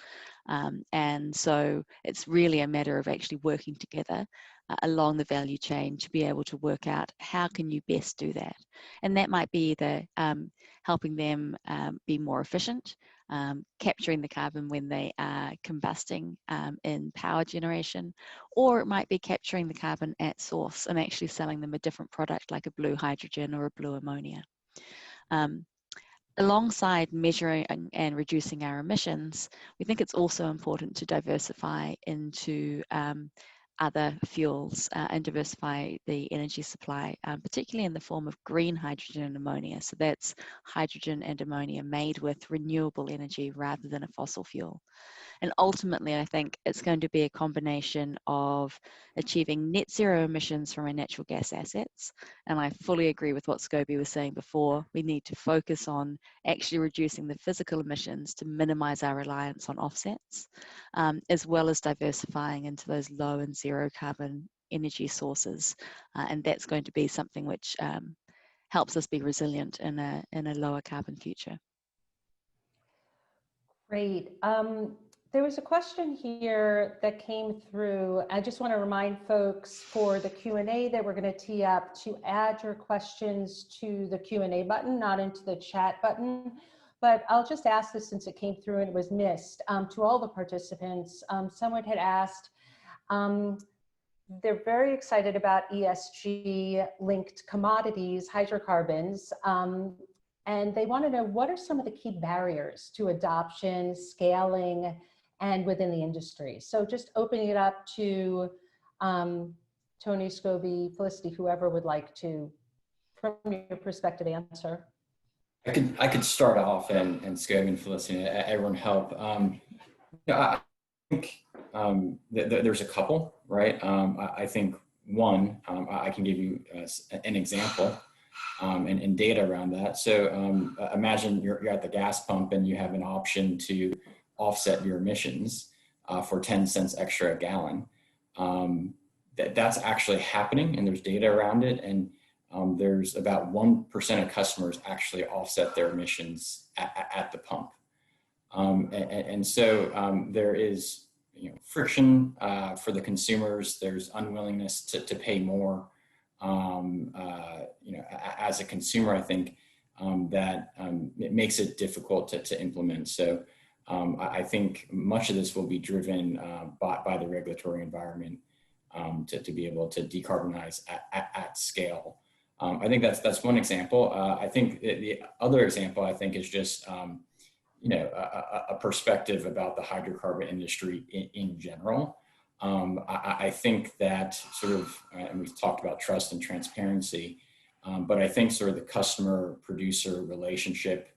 And so it's really a matter of actually working together along the value chain to be able to work out how can you best do that. And that might be either helping them be more efficient, capturing the carbon when they are combusting in power generation, or it might be capturing the carbon at source and actually selling them a different product like a blue hydrogen or a blue ammonia. Alongside measuring and reducing our emissions, we think it's also important to diversify into other fuels and diversify the energy supply, particularly in the form of green hydrogen and ammonia. So that's hydrogen and ammonia made with renewable energy rather than a fossil fuel. And ultimately, I think it's going to be a combination of achieving net zero emissions from our natural gas assets. And I fully agree with what Scobie was saying before. We need to focus on actually reducing the physical emissions to minimize our reliance on offsets, as well as diversifying into those low and zero carbon energy sources. And that's going to be something which helps us be resilient in a lower carbon future. Great. There was a question here that came through. I just want to remind folks for the Q&A that we're going to tee up to add your questions to the Q&A button, not into the chat button. But I'll just ask this since it came through and it was missed to all the participants. Someone had asked, they're very excited about ESG linked commodities, hydrocarbons, and they want to know what are some of the key barriers to adoption, scaling, and within the industry. So just opening it up to Tony, Scobie, Felicity, whoever would like to, from your perspective, answer. I could start off, and Scobie and Felicity, everyone help. I think there's a couple, right? I think one, I can give you an example and data around that. So imagine you're at the gas pump and you have an option to offset your emissions for 10 cents extra a gallon. That's actually happening, and there's data around it. And there's about 1% of customers actually offset their emissions at the pump. And so there is friction for the consumers. There's unwillingness to pay more. As a consumer, I think that it makes it difficult to implement. So I think much of this will be driven by the regulatory environment to be able to decarbonize at scale. I think that's one example. I think the other example, I think, is just a perspective about the hydrocarbon industry in general. I think that sort of, and we've talked about trust and transparency, but I think sort of the customer-producer relationship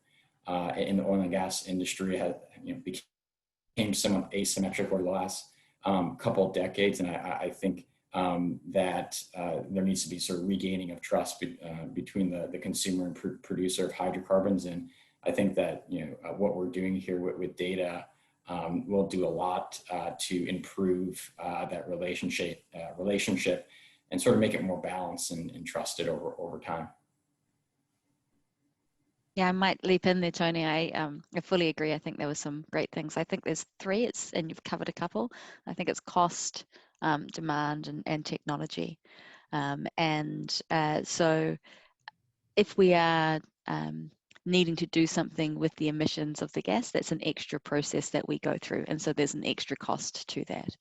in the oil and gas industry has became somewhat asymmetric over the last couple of decades, and I think that there needs to be sort of regaining of trust between the consumer and producer of hydrocarbons. And I think that what we're doing here with data will do a lot to improve that relationship and sort of make it more balanced and trusted over time. Yeah, I might leap in there, Tony. I fully agree. I think there were some great things. I think there's three, and you've covered a couple. I think it's cost, demand, and technology. So if we are needing to do something with the emissions of the gas, that's an extra process that we go through. And so there's an extra cost to that.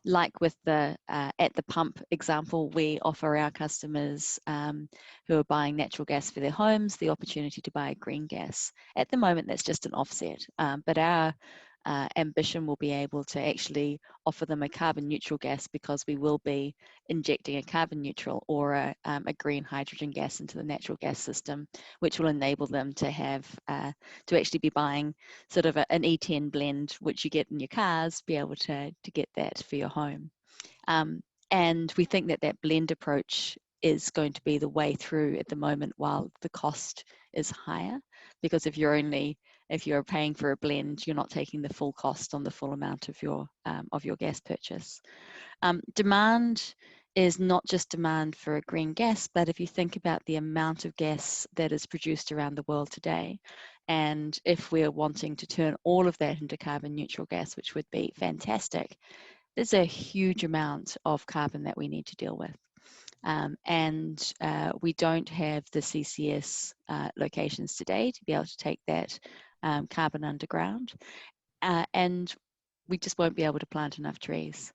Like with the at the pump example, we offer our customers who are buying natural gas for their homes the opportunity to buy green gas. At the moment, that's just an offset, but our ambition will be able to actually offer them a carbon neutral gas, because we will be injecting a carbon neutral or a green hydrogen gas into the natural gas system, which will enable them to have to actually be buying sort of an E10 blend, which you get in your cars, be able to get that for your home. And we think that blend approach is going to be the way through at the moment, while the cost is higher, because if you're paying for a blend, you're not taking the full cost on the full amount of your gas purchase. Demand is not just demand for a green gas, but if you think about the amount of gas that is produced around the world today, and if we're wanting to turn all of that into carbon neutral gas, which would be fantastic, there's a huge amount of carbon that we need to deal with. And we don't have the CCS locations today to be able to take that carbon underground, and we just won't be able to plant enough trees.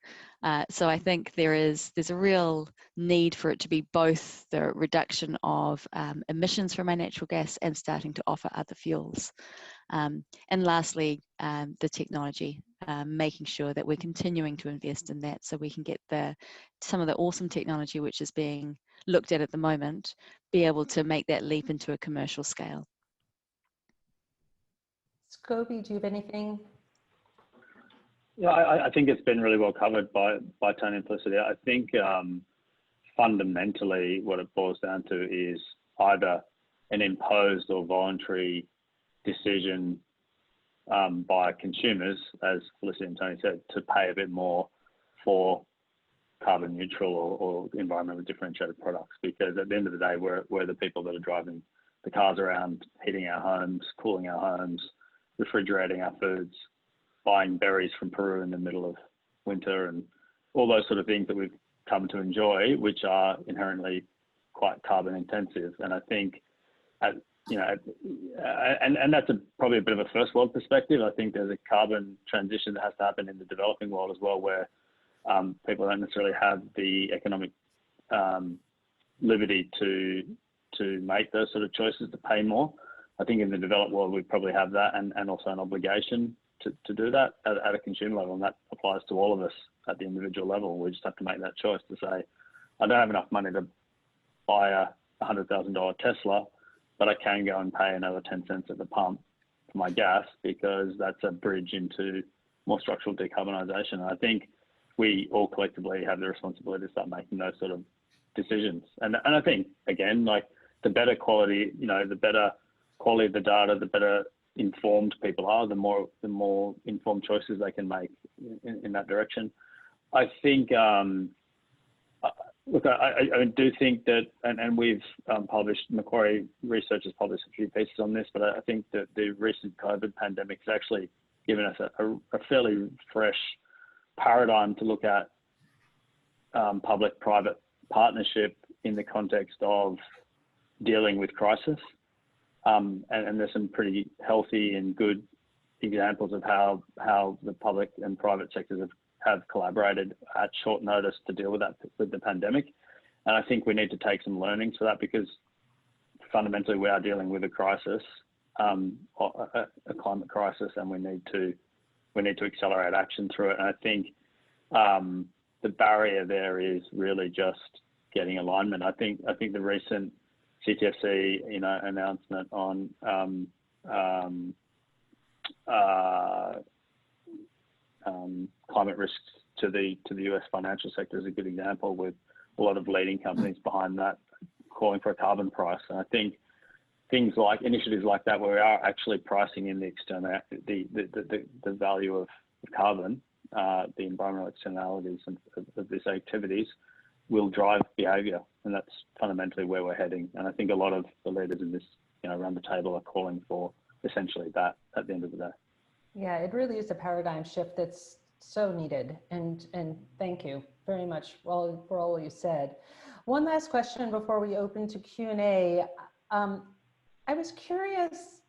So I think there's a real need for it to be both the reduction of emissions from our natural gas and starting to offer other fuels. And lastly, the technology, making sure that we're continuing to invest in that, so we can get some of the awesome technology which is being looked at the moment, be able to make that leap into a commercial scale. Scobie, do you have anything? Yeah, I think it's been really well covered by Tony and Felicity. I think fundamentally what it boils down to is either an imposed or voluntary decision by consumers, as Felicity and Tony said, to pay a bit more for carbon neutral or environmentally differentiated products. Because at the end of the day, we're the people that are driving the cars around, heating our homes, cooling our homes, refrigerating our foods. buying berries from Peru in the middle of winter and all those sort of things that we've come to enjoy, which are inherently quite carbon intensive. And I think, you know, and that's probably a bit of a first world perspective. I think there's a carbon transition that has to happen in the developing world as well, where people don't necessarily have the economic liberty to make those sort of choices, to pay more. I think in the developed world, we probably have that and also an obligation to do that at a consumer level. And that applies to all of us at the individual level. We just have to make that choice to say, I don't have enough money to buy a $100,000 Tesla, but I can go and pay another 10 cents at the pump for my gas, because that's a bridge into more structural decarbonisation. And I think we all collectively have the responsibility to start making those sort of decisions. And I think, again, like the better quality, you know, the better quality of the data, the better informed people are, the more informed choices they can make in that direction. I think, look, I do think that, and we've published, Macquarie Research has published a few pieces on this, but I think that the recent COVID pandemic has actually given us a fairly fresh paradigm to look at public-private partnership in the context of dealing with crisis. And there's some pretty healthy and good examples of how the public and private sectors have collaborated at short notice to deal with the pandemic. And I think we need to take some learnings for that, because fundamentally we are dealing with a crisis, a climate crisis, and we need to accelerate action through it. And I think the barrier there is really just getting alignment. I think the recent CTFC, you know, announcement on climate risks to the US financial sector is a good example, with a lot of leading companies behind that calling for a carbon price. And I think things like initiatives like that, where we are actually pricing in the external, the value of carbon, the environmental externalities of these activities, will drive behaviour, and that's fundamentally where we're heading. And I think a lot of the leaders in this, you know, around the table are calling for essentially that at the end of the day. Yeah, it really is a paradigm shift that's so needed, and thank you very much for all you said. One last question before we open to Q&A. I was curious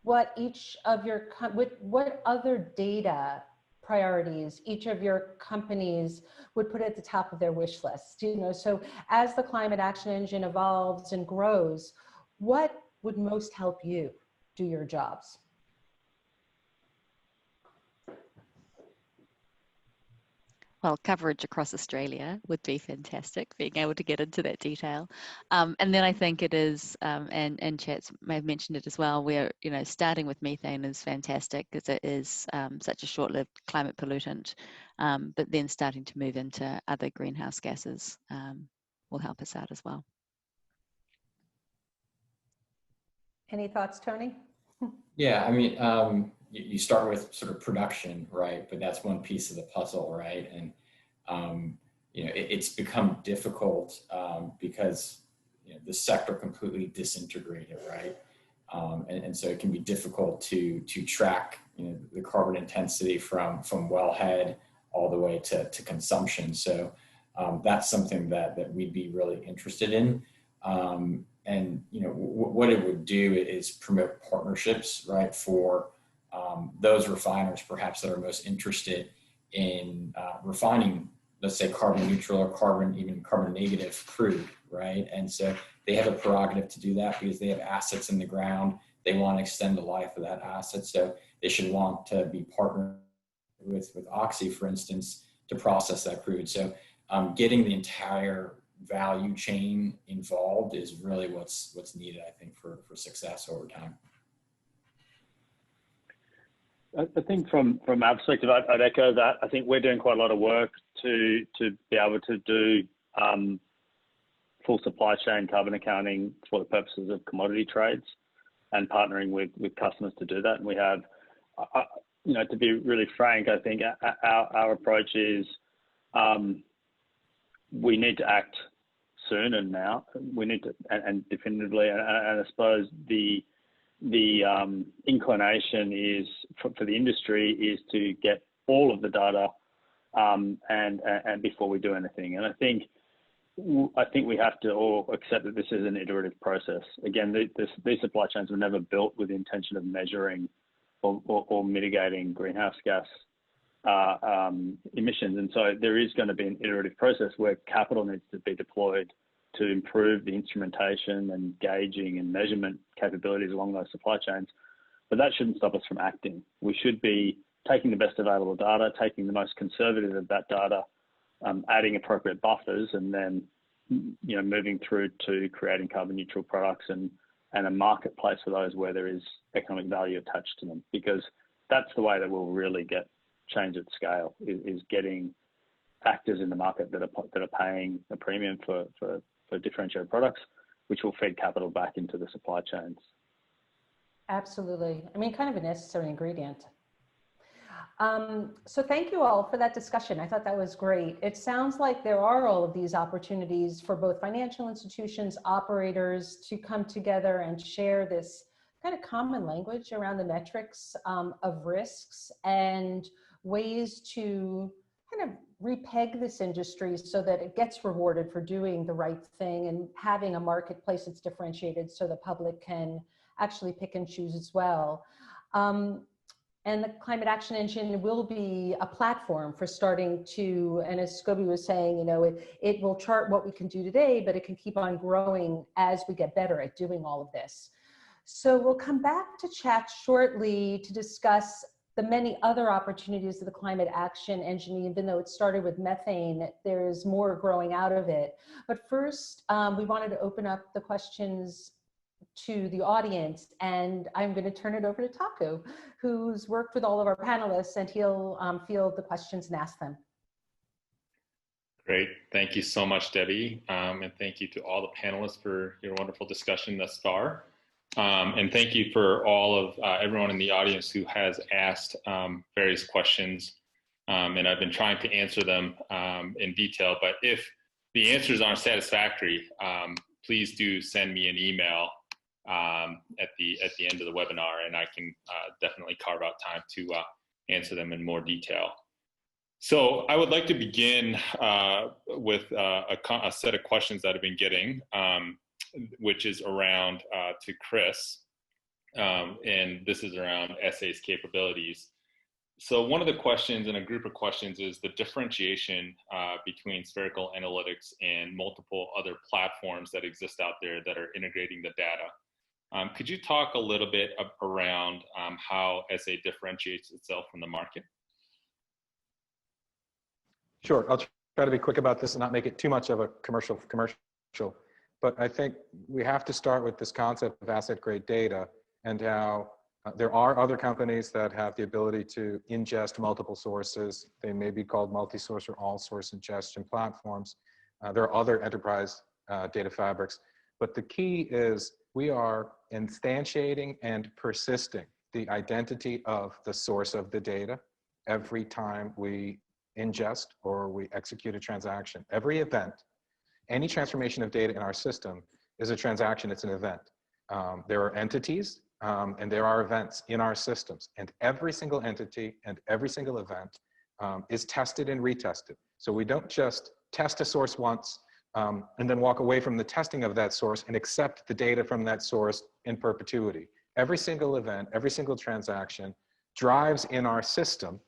what each of your what other data priorities each of your companies would put at the top of their wish list. You know, so as the climate action engine evolves and grows, what would most help you do your jobs? Well, coverage across Australia would be fantastic, being able to get into that detail. And then I think it is, and Chats may have mentioned it as well, where, you know, starting with methane is fantastic, because it is such a short-lived climate pollutant, but then starting to move into other greenhouse gases will help us out as well. Any thoughts, Tony? Yeah, I mean, you start with sort of production, right? But that's one piece of the puzzle, right? And, you know, it's become difficult because, you know, the sector completely disintegrated, right? And so it can be difficult to track, you know, the carbon intensity from wellhead all the way to consumption. So that's something that we'd be really interested in. And, you know, what it would do is promote partnerships, right, for those refiners perhaps that are most interested in refining, let's say, carbon neutral or even carbon negative crude, right? And so they have a prerogative to do that because they have assets in the ground. They want to extend the life of that asset. So they should want to be partnered with Oxy, for instance, to process that crude. So getting the entire value chain involved is really what's needed, I think, for success over time. I think from our perspective, I'd echo that. I think we're doing quite a lot of work to be able to do full supply chain carbon accounting for the purposes of commodity trades, and partnering with customers to do that. And we have, you know, to be really frank, I think our approach is we need to act soon and now. We need to, and definitively, and I suppose the inclination is for the industry is to get all of the data and before we do anything. And I think we have to all accept that this is an iterative process. Again, these supply chains were never built with the intention of measuring or mitigating greenhouse gas emissions. And so there is going to be an iterative process where capital needs to be deployed to improve the instrumentation and gauging and measurement capabilities along those supply chains. But that shouldn't stop us from acting. We should be taking the best available data, taking the most conservative of that data, adding appropriate buffers, and then moving through to creating carbon neutral products and a marketplace for those where there is economic value attached to them. Because that's the way that we'll really get change at scale, is getting actors in the market that are paying a premium for differentiated products, which will feed capital back into the supply chains. Absolutely. I mean, kind of a necessary ingredient. So thank you all for that discussion. I thought that was great. It sounds like there are all of these opportunities for both financial institutions, operators to come together and share this kind of common language around the metrics of risks and ways to kind of repeg this industry so that it gets rewarded for doing the right thing and having a marketplace that's differentiated so the public can actually pick and choose as well. And the Climate Action Engine will be a platform for starting to, and as Scobie was saying, it will chart what we can do today, but it can keep on growing as we get better at doing all of this. So we'll come back to chat shortly to discuss the many other opportunities of the Climate Action Engine. Even though it started with methane, there's more growing out of it. But first, we wanted to open up the questions to the audience, and I'm going to turn it over to Taku, who's worked with all of our panelists, and he'll field the questions and ask them. Great. Thank you so much, Debbie. And thank you to all the panelists for your wonderful discussion thus far. And thank you for all of everyone in the audience who has asked various questions. And I've been trying to answer them in detail, but if the answers aren't satisfactory, please do send me an email at the end of the webinar, and I can definitely carve out time to answer them in more detail. So I would like to begin with a set of questions that I've been getting, which is around to Chris, and this is around SA's capabilities. So one of the questions in a group of questions is the differentiation between Spherical Analytics and multiple other platforms that exist out there that are integrating the data. Could you talk a little bit around how SA differentiates itself from the market? Sure, I'll try to be quick about this and not make it too much of a commercial. But I think we have to start with this concept of asset grade data and how there are other companies that have the ability to ingest multiple sources. They may be called multi-source or all-source ingestion platforms. There are other enterprise data fabrics. But the key is we are instantiating and persisting the identity of the source of the data every time we ingest or we execute a transaction. Every event, any transformation of data in our system is a transaction, it's an event. There are entities and there are events in our systems, and every single entity and every single event is tested and retested. So we don't just test a source once and then walk away from the testing of that source and accept the data from that source in perpetuity. Every single event, every single transaction drives in our system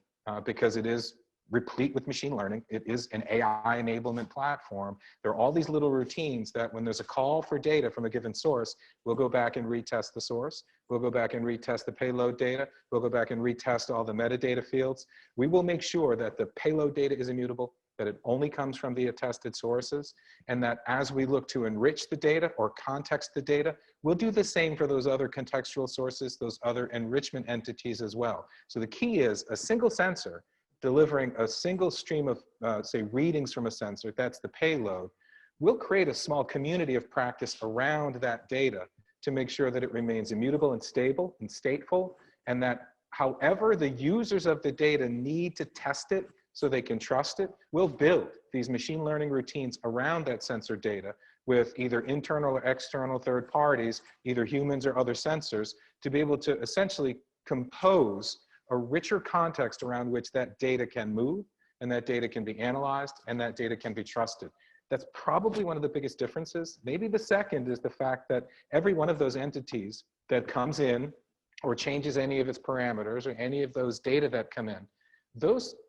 because it is replete with machine learning. It is an AI enablement platform. There are all these little routines that when there's a call for data from a given source, we'll go back and retest the source. We'll go back and retest the payload data. We'll go back and retest all the metadata fields. We will make sure that the payload data is immutable, that it only comes from the attested sources, and that as we look to enrich the data or context the data, we'll do the same for those other contextual sources, those other enrichment entities as well. So the key is a single sensor delivering a single stream of, say, readings from a sensor, that's the payload. We'll create a small community of practice around that data to make sure that it remains immutable and stable and stateful, and that however the users of the data need to test it so they can trust it, we'll build these machine learning routines around that sensor data with either internal or external third parties, either humans or other sensors, to be able to essentially compose a richer context around which that data can move, and that data can be analyzed, and that data can be trusted. That's probably one of the biggest differences. Maybe the second is the fact that every one of those entities that comes in or changes any of its parameters or any of those data that come in,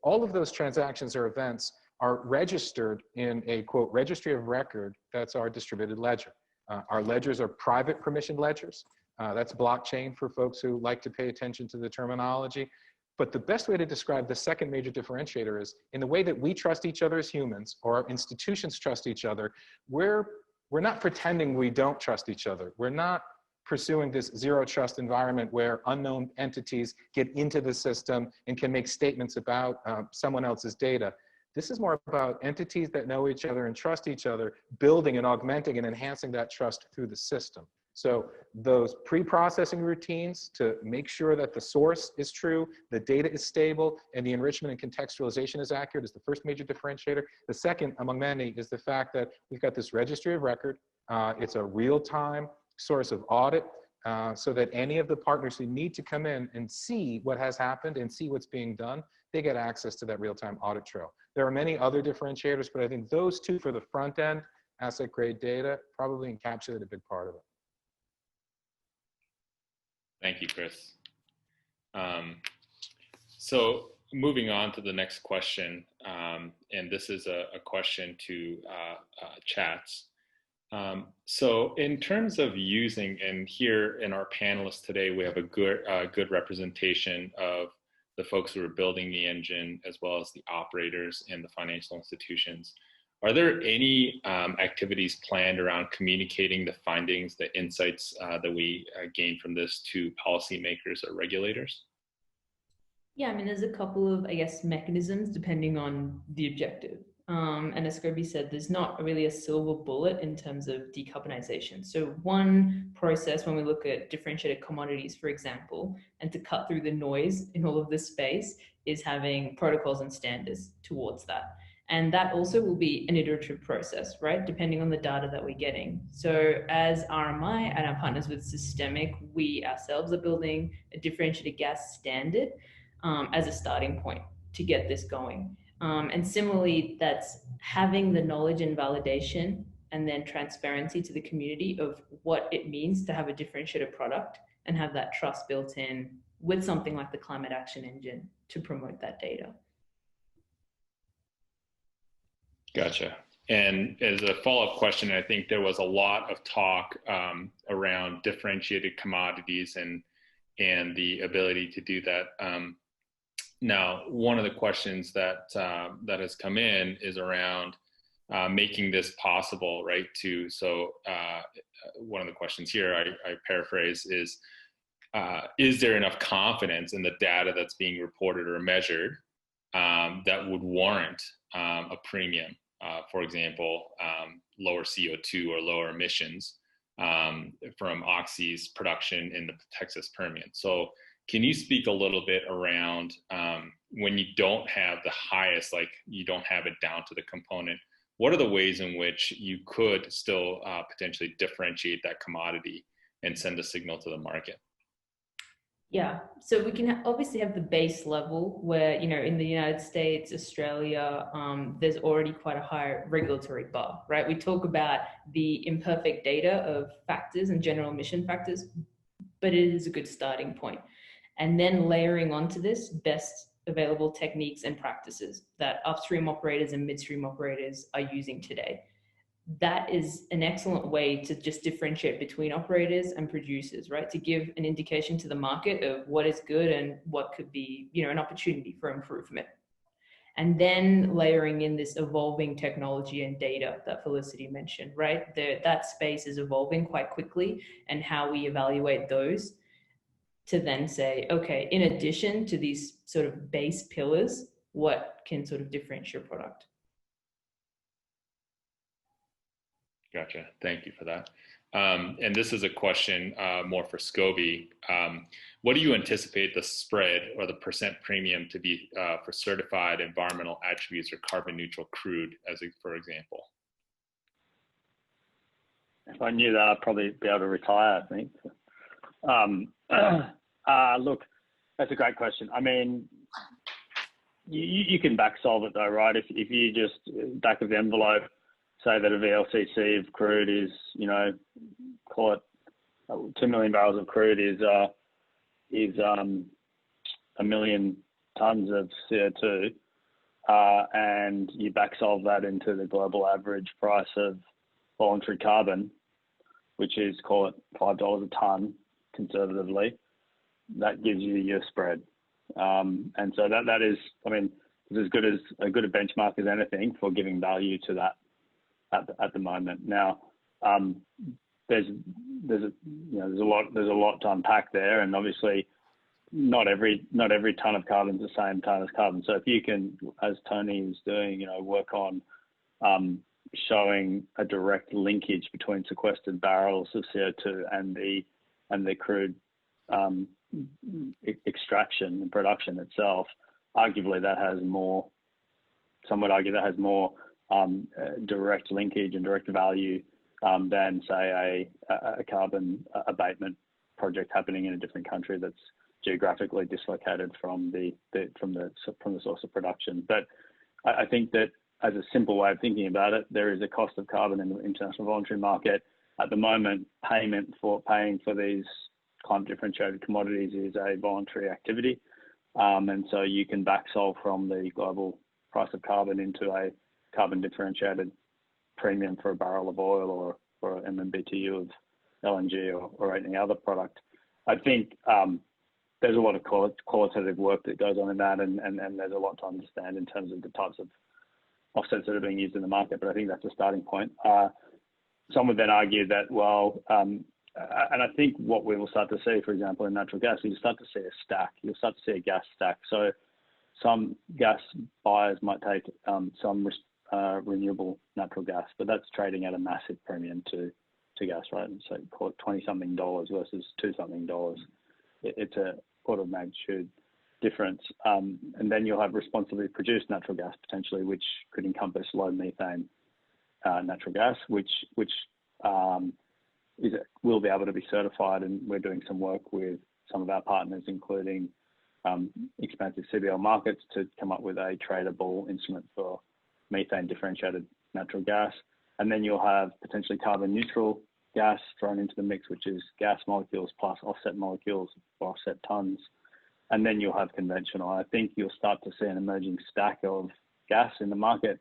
all of those transactions or events are registered in a, quote, registry of record. That's our distributed ledger. Our ledgers are private permissioned ledgers. That's blockchain for folks who like to pay attention to the terminology. But the best way to describe the second major differentiator is in the way that we trust each other as humans, or our institutions trust each other, we're not pretending we don't trust each other. We're not pursuing this zero trust environment where unknown entities get into the system and can make statements about someone else's data. This is more about entities that know each other and trust each other, building and augmenting and enhancing that trust through the system. So those pre-processing routines to make sure that the source is true, the data is stable, and the enrichment and contextualization is accurate is the first major differentiator. The second, among many, is the fact that we've got this registry of record. It's a real-time source of audit, so that any of the partners who need to come in and see what has happened and see what's being done, they get access to that real-time audit trail. There are many other differentiators, but I think those two for the front end, asset-grade data, probably encapsulate a big part of it. Thank you, Chris. So moving on to the next question, and this is a question to chats. So in terms of using, and here in our panelists today, we have a good representation of the folks who are building the engine, as well as the operators and the financial institutions. Are there any activities planned around communicating the findings, the insights that we gain from this to policymakers or regulators? Yeah, I mean, there's a couple of, I guess, mechanisms depending on the objective. And as Scobie said, there's not really a silver bullet in terms of decarbonization. So one process when we look at differentiated commodities, for example, and to cut through the noise in all of this space is having protocols and standards towards that. And that also will be an iterative process, right? Depending on the data that we're getting. So as RMI and our partners with Systemic, we ourselves are building a differentiated gas standard as a starting point to get this going. And similarly, that's having the knowledge and validation and then transparency to the community of what it means to have a differentiated product and have that trust built in with something like the Climate Action Engine to promote that data. Gotcha. And as a follow-up question, I think there was a lot of talk around differentiated commodities and the ability to do that. Now, one of the questions that has come in is around making this possible, right? So one of the questions here, I paraphrase, is there enough confidence in the data that's being reported or measured that would warrant a premium? For example, lower CO2 or lower emissions from Oxy's production in the Texas Permian. So can you speak a little bit around when you don't have the highest, like you don't have it down to the component, what are the ways in which you could still potentially differentiate that commodity and send a signal to the market? Yeah, so we can obviously have the base level where, you know, in the United States, Australia, there's already quite a high regulatory bar, right? We talk about the imperfect data of factors and general emission factors, but it is a good starting point. And then layering onto this best available techniques and practices that upstream operators and midstream operators are using today. That is an excellent way to just differentiate between operators and producers, right? To give an indication to the market of what is good and what could be, you know, an opportunity for improvement. And then layering in this evolving technology and data that Felicity mentioned, right? That space is evolving quite quickly, and how we evaluate those to then say, okay, in addition to these sort of base pillars, what can sort of differentiate your product? Gotcha. Thank you for that. And this is a question more for Scobie. What do you anticipate the spread or the percent premium to be for certified environmental attributes or carbon neutral crude, for example? If I knew that, I'd probably be able to retire, I think. Look, that's a great question. I mean, you can back solve it though, right? If you just back of the envelope say that a VLCC of crude is, you know, call it 2 million barrels of crude is 1 million tons of CO2, and you back solve that into the global average price of voluntary carbon, which is, call it $5 a ton conservatively, that gives you your spread. And so that is, I mean, is as good a benchmark as anything for giving value to that at the moment. Now, there's a lot to unpack there, and obviously not every ton of carbon is the same ton as carbon. So if you can, as Tony is doing, you know, work on showing a direct linkage between sequestered barrels of CO2 and the crude extraction and production itself, arguably that has more. Some would argue that has more direct linkage and direct value than, say, a carbon abatement project happening in a different country that's geographically dislocated from the source of production. But I think that as a simple way of thinking about it, there is a cost of carbon in the international voluntary market. At the moment, paying for these climate differentiated commodities is a voluntary activity. And so you can back solve from the global price of carbon into a carbon differentiated premium for a barrel of oil or an MMBTU of LNG or any other product. I think there's a lot of qualitative work that goes on in that, and there's a lot to understand in terms of the types of offsets that are being used in the market, but I think that's a starting point. Some would then argue that, well, and I think what we will start to see, for example, in natural gas, you'll start to see a stack. You'll start to see a gas stack. So some gas buyers might take some renewable natural gas, but that's trading at a massive premium to gas, right? And so call it $20-something versus $2-something. It's a order of magnitude difference. And then you'll have responsibly produced natural gas potentially, which could encompass low methane natural gas, which will be able to be certified. And we're doing some work with some of our partners, including expansive CBL markets, to come up with a tradable instrument for methane differentiated natural gas. And then you'll have potentially carbon neutral gas thrown into the mix, which is gas molecules plus offset molecules or offset tons. And then you'll have conventional. I think you'll start to see an emerging stack of gas in the market,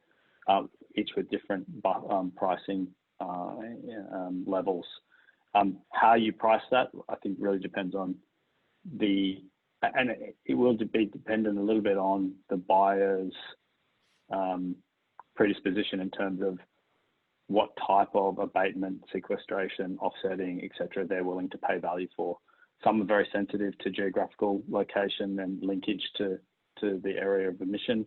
each with different pricing levels. How you price that, I think, really depends on and it will be dependent a little bit on the buyer's predisposition in terms of what type of abatement, sequestration, offsetting, etc., they're willing to pay value for. Some are very sensitive to geographical location and linkage to the area of emission.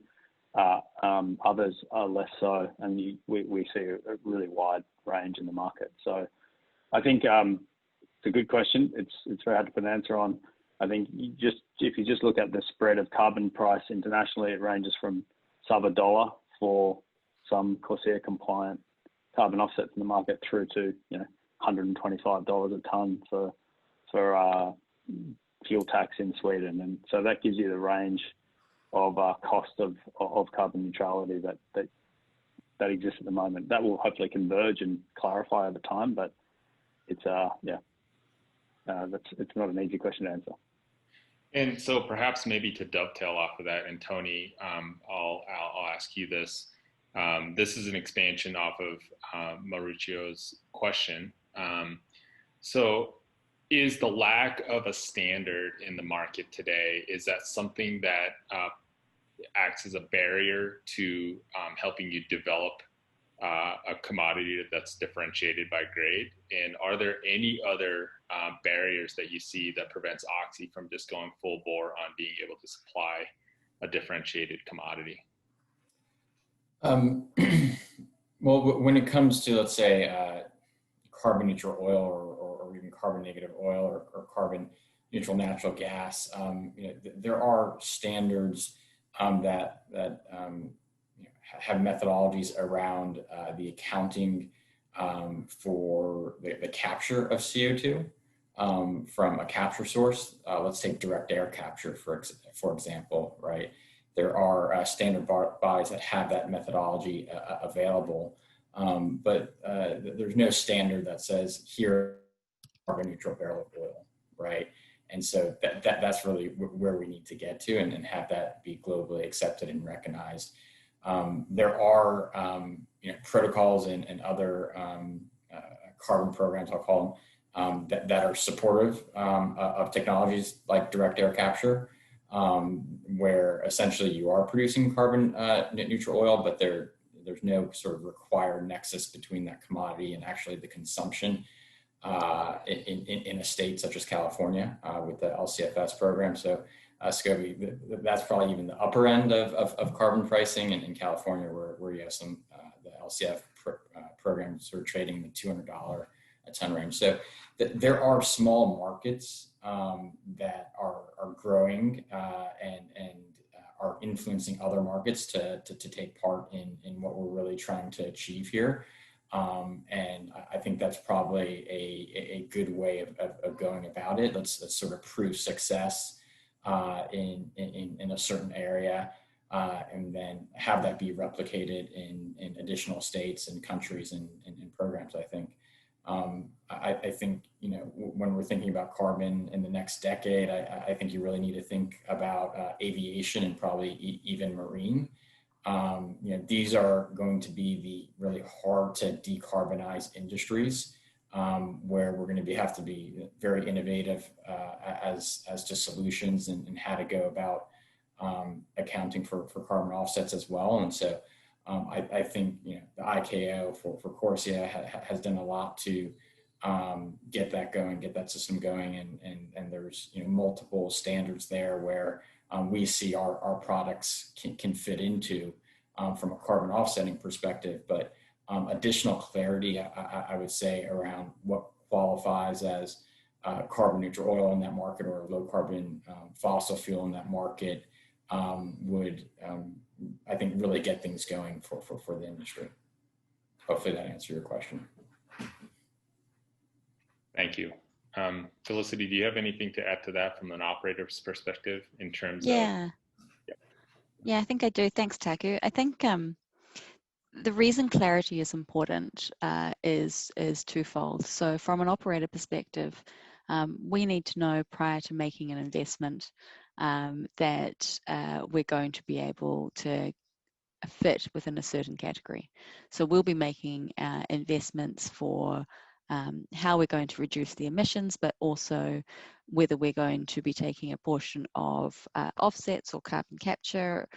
Others are less so, and we see a really wide range in the market. So I think it's a good question. It's very hard to put an answer on. I think if you just look at the spread of carbon price internationally, it ranges from sub $1 for some CORSIA compliant carbon offsets in the market through to $125 a ton for fuel tax in Sweden, and so that gives you the range of cost of carbon neutrality that exists at the moment. That will hopefully converge and clarify over time, but it's not an easy question to answer. And so perhaps maybe to dovetail off of that, and Tony, I'll ask you this. This is an expansion off of Mauricio's question. So is the lack of a standard in the market today, is that something that acts as a barrier to helping you develop a commodity that's differentiated by grade? And are there any other barriers that you see that prevents Oxy from just going full bore on being able to supply a differentiated commodity? Well, when it comes to, let's say, carbon neutral oil or even carbon negative oil or carbon neutral natural gas, there are standards that have methodologies around the accounting for the capture of CO2 from a capture source. Let's take direct air capture, for example, right? There are standard bodies that have that methodology available, but there's no standard that says here carbon neutral barrel of oil, right? And so that's really where we need to get to, and have that be globally accepted and recognized. There are protocols and other carbon programs, I'll call them, that are supportive of technologies like direct air capture, where essentially you are producing carbon neutral oil, but there's no sort of required nexus between that commodity and actually the consumption in a state such as California with the LCFS program. So Scobie, that's probably even the upper end of carbon pricing in California, where you have some the LCF program sort of trading in the $200 a ton range. So there are small markets that are growing and are influencing other markets to take part in what we're really trying to achieve here. And I think that's probably a good way of going about it. Let's sort of prove success in a certain area, and then have that be replicated in additional states and countries and programs. I think when we're thinking about carbon in the next decade, I think you really need to think about aviation and probably even marine. These are going to be the really hard to decarbonize industries, where we're going to have to be very innovative as to solutions and how to go about accounting for carbon offsets as well. And so I think the ICAO for CORSIA has done a lot to get that going, get that system going, and there's multiple standards there where we see our products can fit into from a carbon offsetting perspective, but additional clarity, I would say, around what qualifies as carbon neutral oil in that market or low carbon fossil fuel in that market would, I think, really get things going for the industry. Hopefully that answered your question. Thank you. Felicity, do you have anything to add to that from an operator's perspective in terms of? Yeah, I think I do. Thanks, Taku. I think the reason clarity is important is twofold. So from an operator perspective, we need to know prior to making an investment that we're going to be able to fit within a certain category. So we'll be making investments for how we're going to reduce the emissions, but also whether we're going to be taking a portion of offsets or carbon capture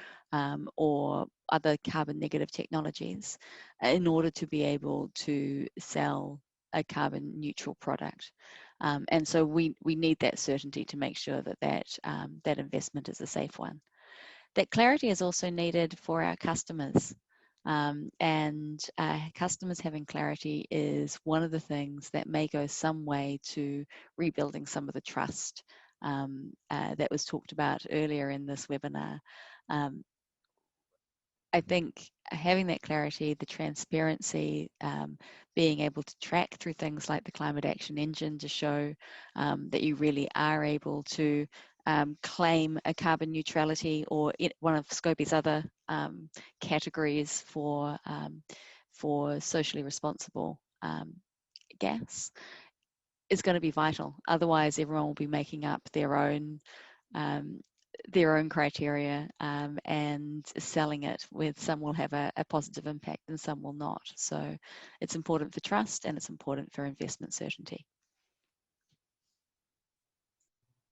or other carbon negative technologies in order to be able to sell a carbon neutral product. And so we need that certainty to make sure that investment is a safe one. That clarity is also needed for our customers. Customers having clarity is one of the things that may go some way to rebuilding some of the trust that was talked about earlier in this webinar. I think having that clarity, the transparency, being able to track through things like the Climate Action Engine to show that you really are able to claim a carbon neutrality or one of Scobie's other categories for socially responsible gas is going to be vital. Otherwise, everyone will be making up their own criteria and selling it, with some will have a positive impact and some will not. So it's important for trust and it's important for investment certainty.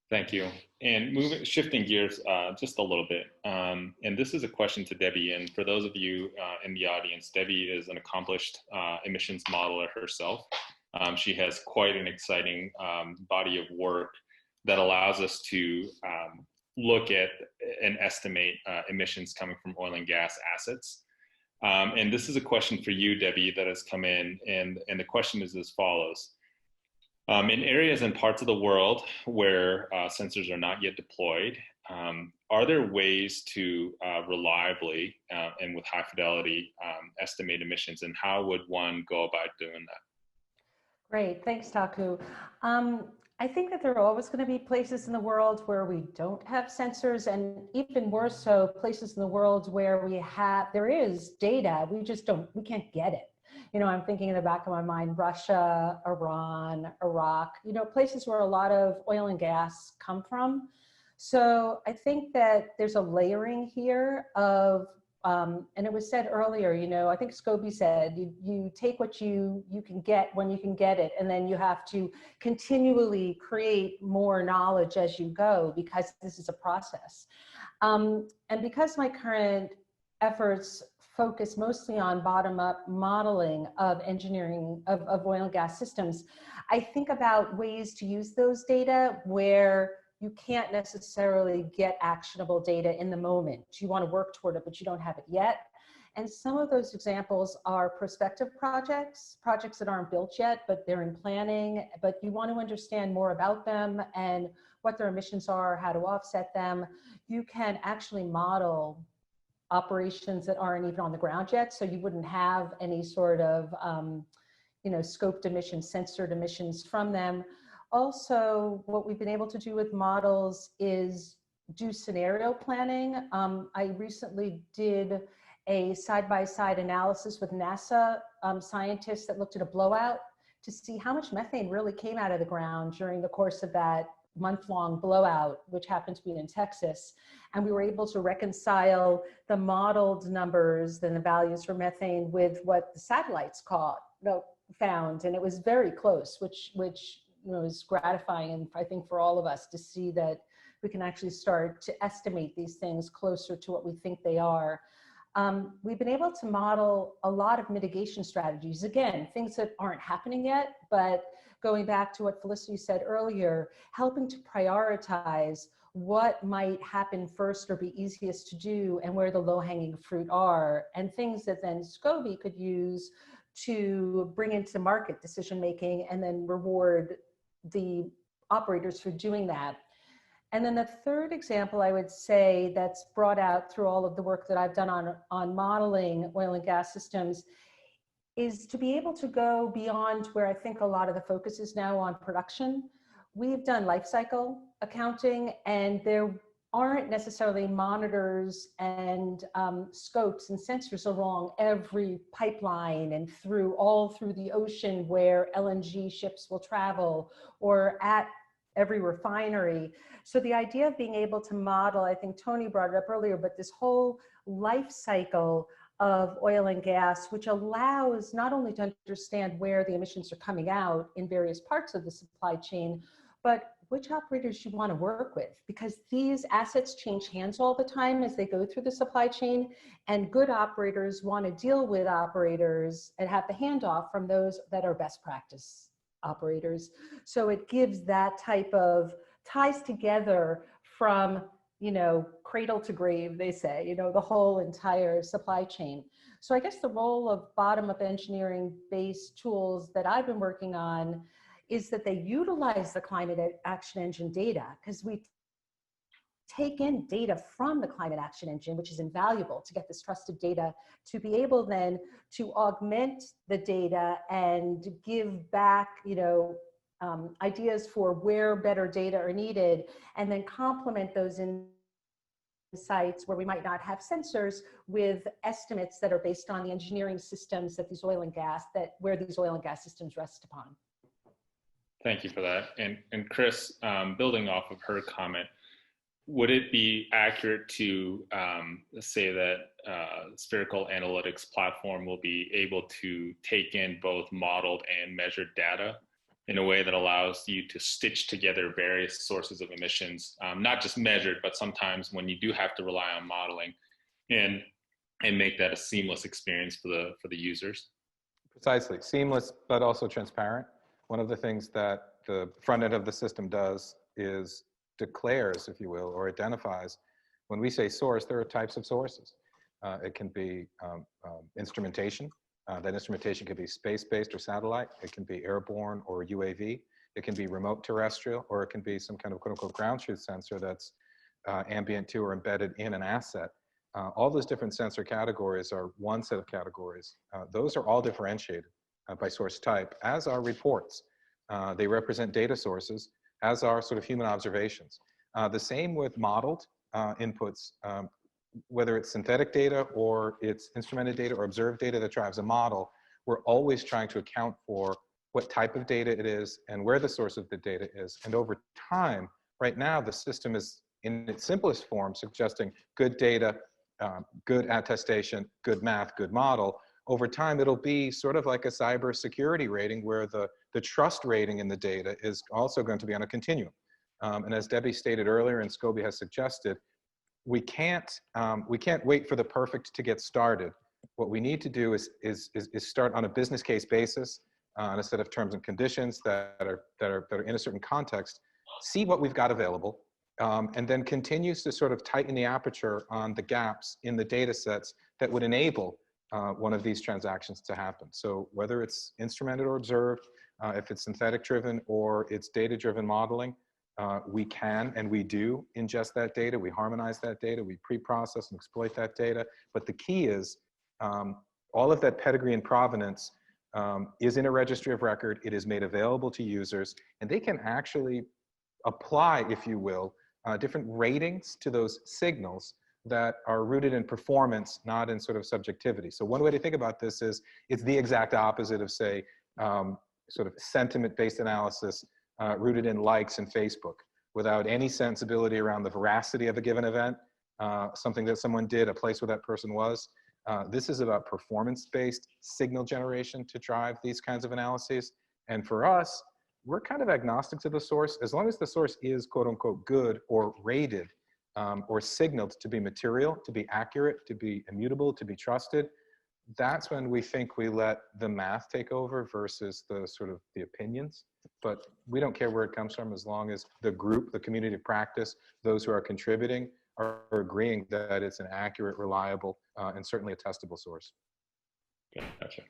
Thank you. And shifting gears just a little bit, and this is a question to Debbie. And for those of you in the audience, Debbie is an accomplished emissions modeler herself. She has quite an exciting body of work that allows us to look at and estimate emissions coming from oil and gas assets. And this is a question for you, Debbie, that has come in, and the question is as follows. In areas and parts of the world where sensors are not yet deployed, are there ways to reliably and with high fidelity estimate emissions, and how would one go about doing that? Great, thanks, Taku. I think that there are always going to be places in the world where we don't have sensors, and even more so, places in the world where there is data, we can't get it. You know, I'm thinking in the back of my mind, Russia, Iran, Iraq, you know, places where a lot of oil and gas come from. So I think that there's a layering here of, and it was said earlier, you know, I think Scobie said, you take what you can get when you can get it, and then you have to continually create more knowledge as you go, because this is a process. And because my current efforts focus mostly on bottom-up modeling of engineering of oil and gas systems, I think about ways to use those data where you can't necessarily get actionable data in the moment. You want to work toward it, but you don't have it yet. And some of those examples are prospective projects that aren't built yet, but they're in planning, but you want to understand more about them and what their emissions are, how to offset them. You can actually model operations that aren't even on the ground yet, so you wouldn't have any sort of you know, scoped emissions, censored emissions from them. Also, what we've been able to do with models is do scenario planning. I recently did a side-by-side analysis with NASA scientists that looked at a blowout to see how much methane really came out of the ground during the course of that month-long blowout, which happened to be in Texas. And we were able to reconcile the modeled numbers and the values for methane with what the satellites found. And it was very close, which you know, is gratifying, and I think for all of us to see that we can actually start to estimate these things closer to what we think they are. We've been able to model a lot of mitigation strategies. Again, things that aren't happening yet, but going back to what Felicity said earlier, helping to prioritize what might happen first or be easiest to do and where the low-hanging fruit are, and things that then Scobie could use to bring into market decision-making and then reward the operators for doing that. And then the third example I would say that's brought out through all of the work that I've done on modeling oil and gas systems is to be able to go beyond where I think a lot of the focus is now on production. We've done life cycle accounting, and there aren't necessarily monitors and scopes and sensors along every pipeline and all through the ocean where LNG ships will travel, or at every refinery. So the idea of being able to model, I think Tony brought it up earlier, but this whole life cycle of oil and gas, which allows not only to understand where the emissions are coming out in various parts of the supply chain, but which operators you want to work with, because these assets change hands all the time as they go through the supply chain, and good operators want to deal with operators and have the handoff from those that are best practice operators. So it gives that type of ties together from, you know, cradle to grave, they say, you know, the whole entire supply chain. So I guess the role of bottom-up engineering-based tools that I've been working on is that they utilize the climate action engine data, because we take in data from the climate action engine, which is invaluable to get this trusted data, to be able then to augment the data and give back, you know, ideas for where better data are needed, and then complement those insights where we might not have sensors with estimates that are based on the engineering systems that these oil and gas systems rest upon. Thank you for that. And Chris, building off of her comment, would it be accurate to say that Spherical Analytics platform will be able to take in both modeled and measured data in a way that allows you to stitch together various sources of emissions, not just measured, but sometimes when you do have to rely on modeling, and make that a seamless experience for the users? Precisely, seamless, but also transparent. One of the things that the front end of the system does is declares, if you will, or identifies. When we say source, there are types of sources. It can be instrumentation. That instrumentation could be space-based or satellite. It can be airborne or UAV. It can be remote terrestrial, or it can be some kind of quote-unquote ground truth sensor that's ambient to, or embedded in an asset. All those different sensor categories are one set of categories. Those are all differentiated by source type, as are reports. They represent data sources, as are sort of human observations. The same with modeled inputs, whether it's synthetic data or it's instrumented data or observed data that drives a model. We're always trying to account for what type of data it is and where the source of the data is. And over time, right now, the system is in its simplest form suggesting good data, good attestation, good math, good model. Over time, it'll be sort of like a cybersecurity rating where the trust rating in the data is also going to be on a continuum. And as Debbie stated earlier, and Scobie has suggested, we can't wait for the perfect to get started. What we need to do is start on a business case basis, on a set of terms and conditions that are in a certain context, see what we've got available, and then continues to sort of tighten the aperture on the gaps in the data sets that would enable one of these transactions to happen. So whether it's instrumented or observed, if it's synthetic driven or it's data driven modeling, we can and we do ingest that data, we harmonize that data, we pre-process and exploit that data. But the key is all of that pedigree and provenance is in a registry of record. It is made available to users, and they can actually apply, if you will, different ratings to those signals that are rooted in performance, not in sort of subjectivity. So one way to think about this is it's the exact opposite of, say, sort of sentiment-based analysis rooted in likes in Facebook, without any sensibility around the veracity of a given event, something that someone did, a place where that person was. This is about performance-based signal generation to drive these kinds of analyses. And for us, we're kind of agnostic to the source. As long as the source is quote unquote good or rated or signaled to be material, to be accurate, to be immutable, to be trusted, that's when we think we let the math take over versus the sort of the opinions. But we don't care where it comes from, as long as the group, the community of practice, those who are contributing are agreeing that it's an accurate, reliable, and certainly a testable source. Gotcha.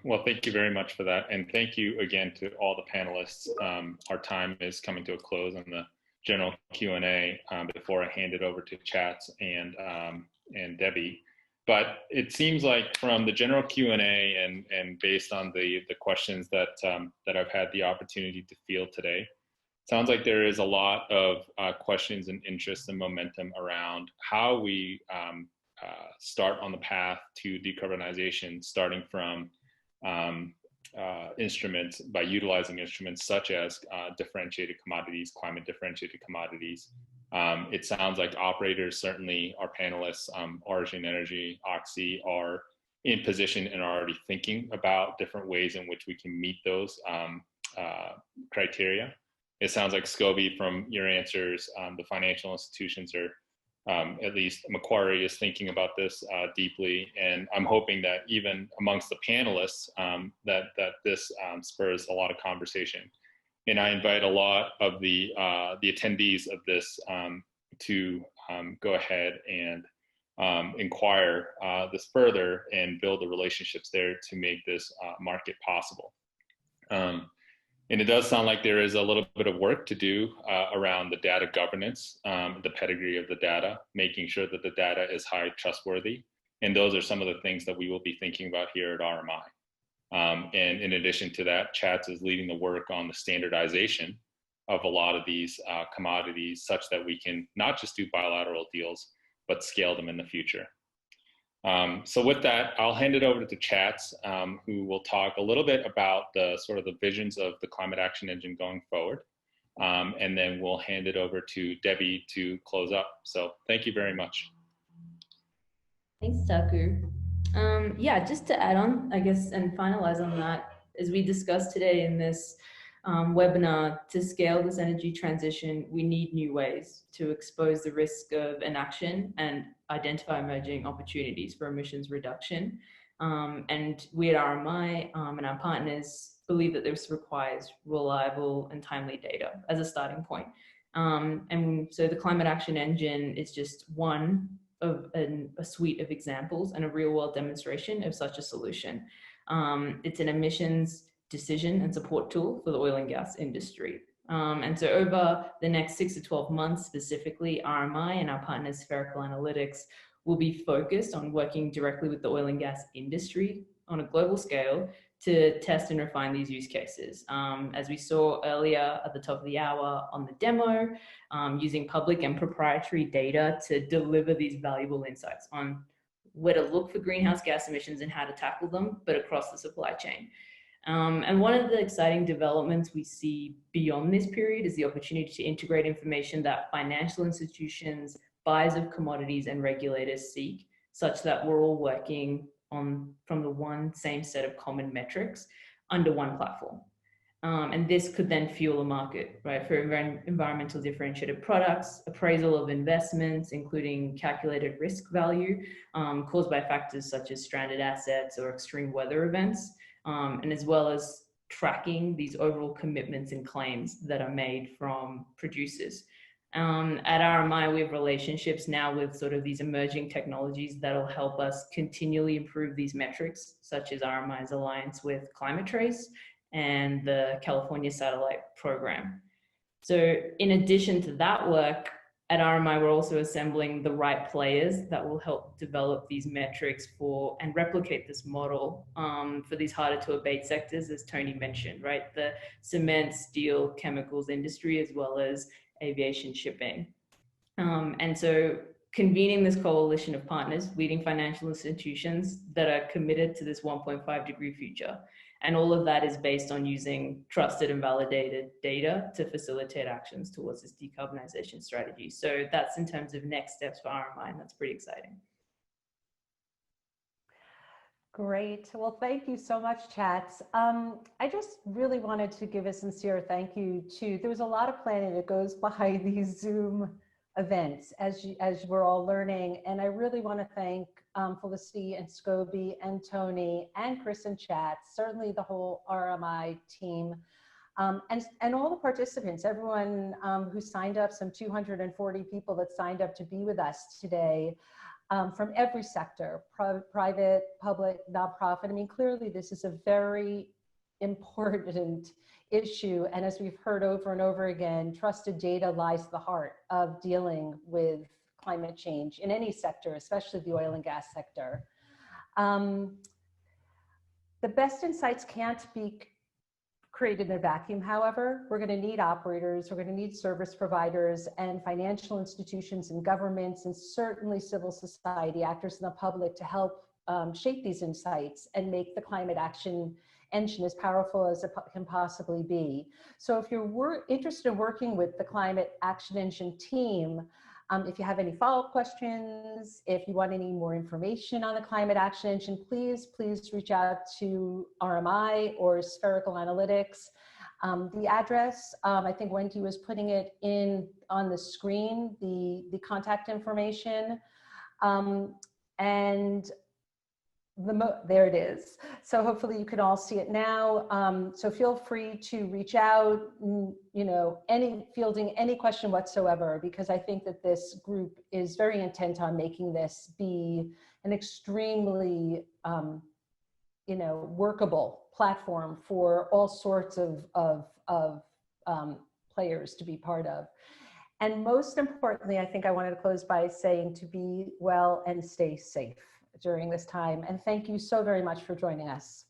Well, thank you very much for that. And thank you again to all the panelists. Our time is coming to a close on the general Q&A before I hand it over to Chats and Debbie. But it seems like from the general Q&A and based on the questions that I've had the opportunity to field today, sounds like there is a lot of questions and interest and momentum around how we start on the path to decarbonization, starting from instruments, by utilizing instruments such as differentiated commodities, climate differentiated commodities. It sounds like operators, certainly our panelists, Origin Energy, Oxy, are in position and are already thinking about different ways in which we can meet those criteria. It sounds like, Scobie, from your answers, the financial institutions are, at least Macquarie is thinking about this deeply, and I'm hoping that even amongst the panelists that this spurs a lot of conversation. And I invite a lot of the attendees of this to go ahead and inquire this further and build the relationships there to make this market possible. And it does sound like there is a little bit of work to do around the data governance, the pedigree of the data, making sure that the data is high trustworthy. And those are some of the things that we will be thinking about here at RMI. And in addition to that, Chats is leading the work on the standardization of a lot of these commodities, such that we can not just do bilateral deals, but scale them in the future. So with that, I'll hand it over to Chats, who will talk a little bit about the sort of the visions of the Climate Action Engine going forward. And then we'll hand it over to Debbie to close up. So thank you very much. Thanks, Taku. Yeah, just to add on, I guess, and finalize on that, as we discussed today in this webinar, to scale this energy transition, we need new ways to expose the risk of inaction and identify emerging opportunities for emissions reduction. And we at RMI and our partners believe that this requires reliable and timely data as a starting point. And so the Climate Action Engine is just one of a suite of examples and a real-world demonstration of such a solution. It's an emissions decision and support tool for the oil and gas industry. And so over the next 6 to 12 months, specifically, RMI and our partners Spherical Analytics will be focused on working directly with the oil and gas industry on a global scale to test and refine these use cases. As we saw earlier at the top of the hour on the demo, using public and proprietary data to deliver these valuable insights on where to look for greenhouse gas emissions and how to tackle them, but across the supply chain. And one of the exciting developments we see beyond this period is the opportunity to integrate information that financial institutions, buyers of commodities, and regulators seek, such that we're all working from the one same set of common metrics under one platform. And this could then fuel a market, right, for environmental differentiated products, appraisal of investments, including calculated risk value caused by factors such as stranded assets or extreme weather events, and as well as tracking these overall commitments and claims that are made from producers. At RMI, we have relationships now with sort of these emerging technologies that'll help us continually improve these metrics, such as RMI's alliance with Climate Trace and the California Satellite Program. So in addition to that work, at RMI, we're also assembling the right players that will help develop these metrics for and replicate this model for these harder to abate sectors, as Tony mentioned, right? The cement, steel, chemicals industry, as well as aviation shipping. And so convening this coalition of partners, leading financial institutions that are committed to this 1.5 degree future. And all of that is based on using trusted and validated data to facilitate actions towards this decarbonization strategy. So that's in terms of next steps for RMI, and that's pretty exciting. Great. Well, thank you so much, Chats. I just really wanted to give a sincere thank you to, there was a lot of planning that goes behind these Zoom events as we're all learning. And I really want to thank Felicity and Scobie and Tony and Chris and Chats, certainly the whole RMI team, and all the participants, everyone who signed up, some 240 people that signed up to be with us today. From every sector, private, public, nonprofit. I mean, clearly this is a very important issue. And as we've heard over and over again, trusted data lies at the heart of dealing with climate change in any sector, especially the oil and gas sector. The best insights can't be created in a vacuum. However, we're going to need operators, we're going to need service providers and financial institutions and governments and certainly civil society actors in the public to help shape these insights and make the climate action engine as powerful as it can possibly be. So if you're interested in working with the Climate Action Engine team, if you have any follow-up questions, if you want any more information on the Climate Action Engine, please reach out to RMI or Spherical Analytics. The address, I think Wendy was putting it in on the screen, the contact information, and there it is. So hopefully you can all see it now. So feel free to reach out, fielding any question whatsoever, because I think that this group is very intent on making this be an extremely, workable platform for all sorts of players to be part of. And most importantly, I think I wanted to close by saying to be well and stay safe during this time. And thank you so very much for joining us.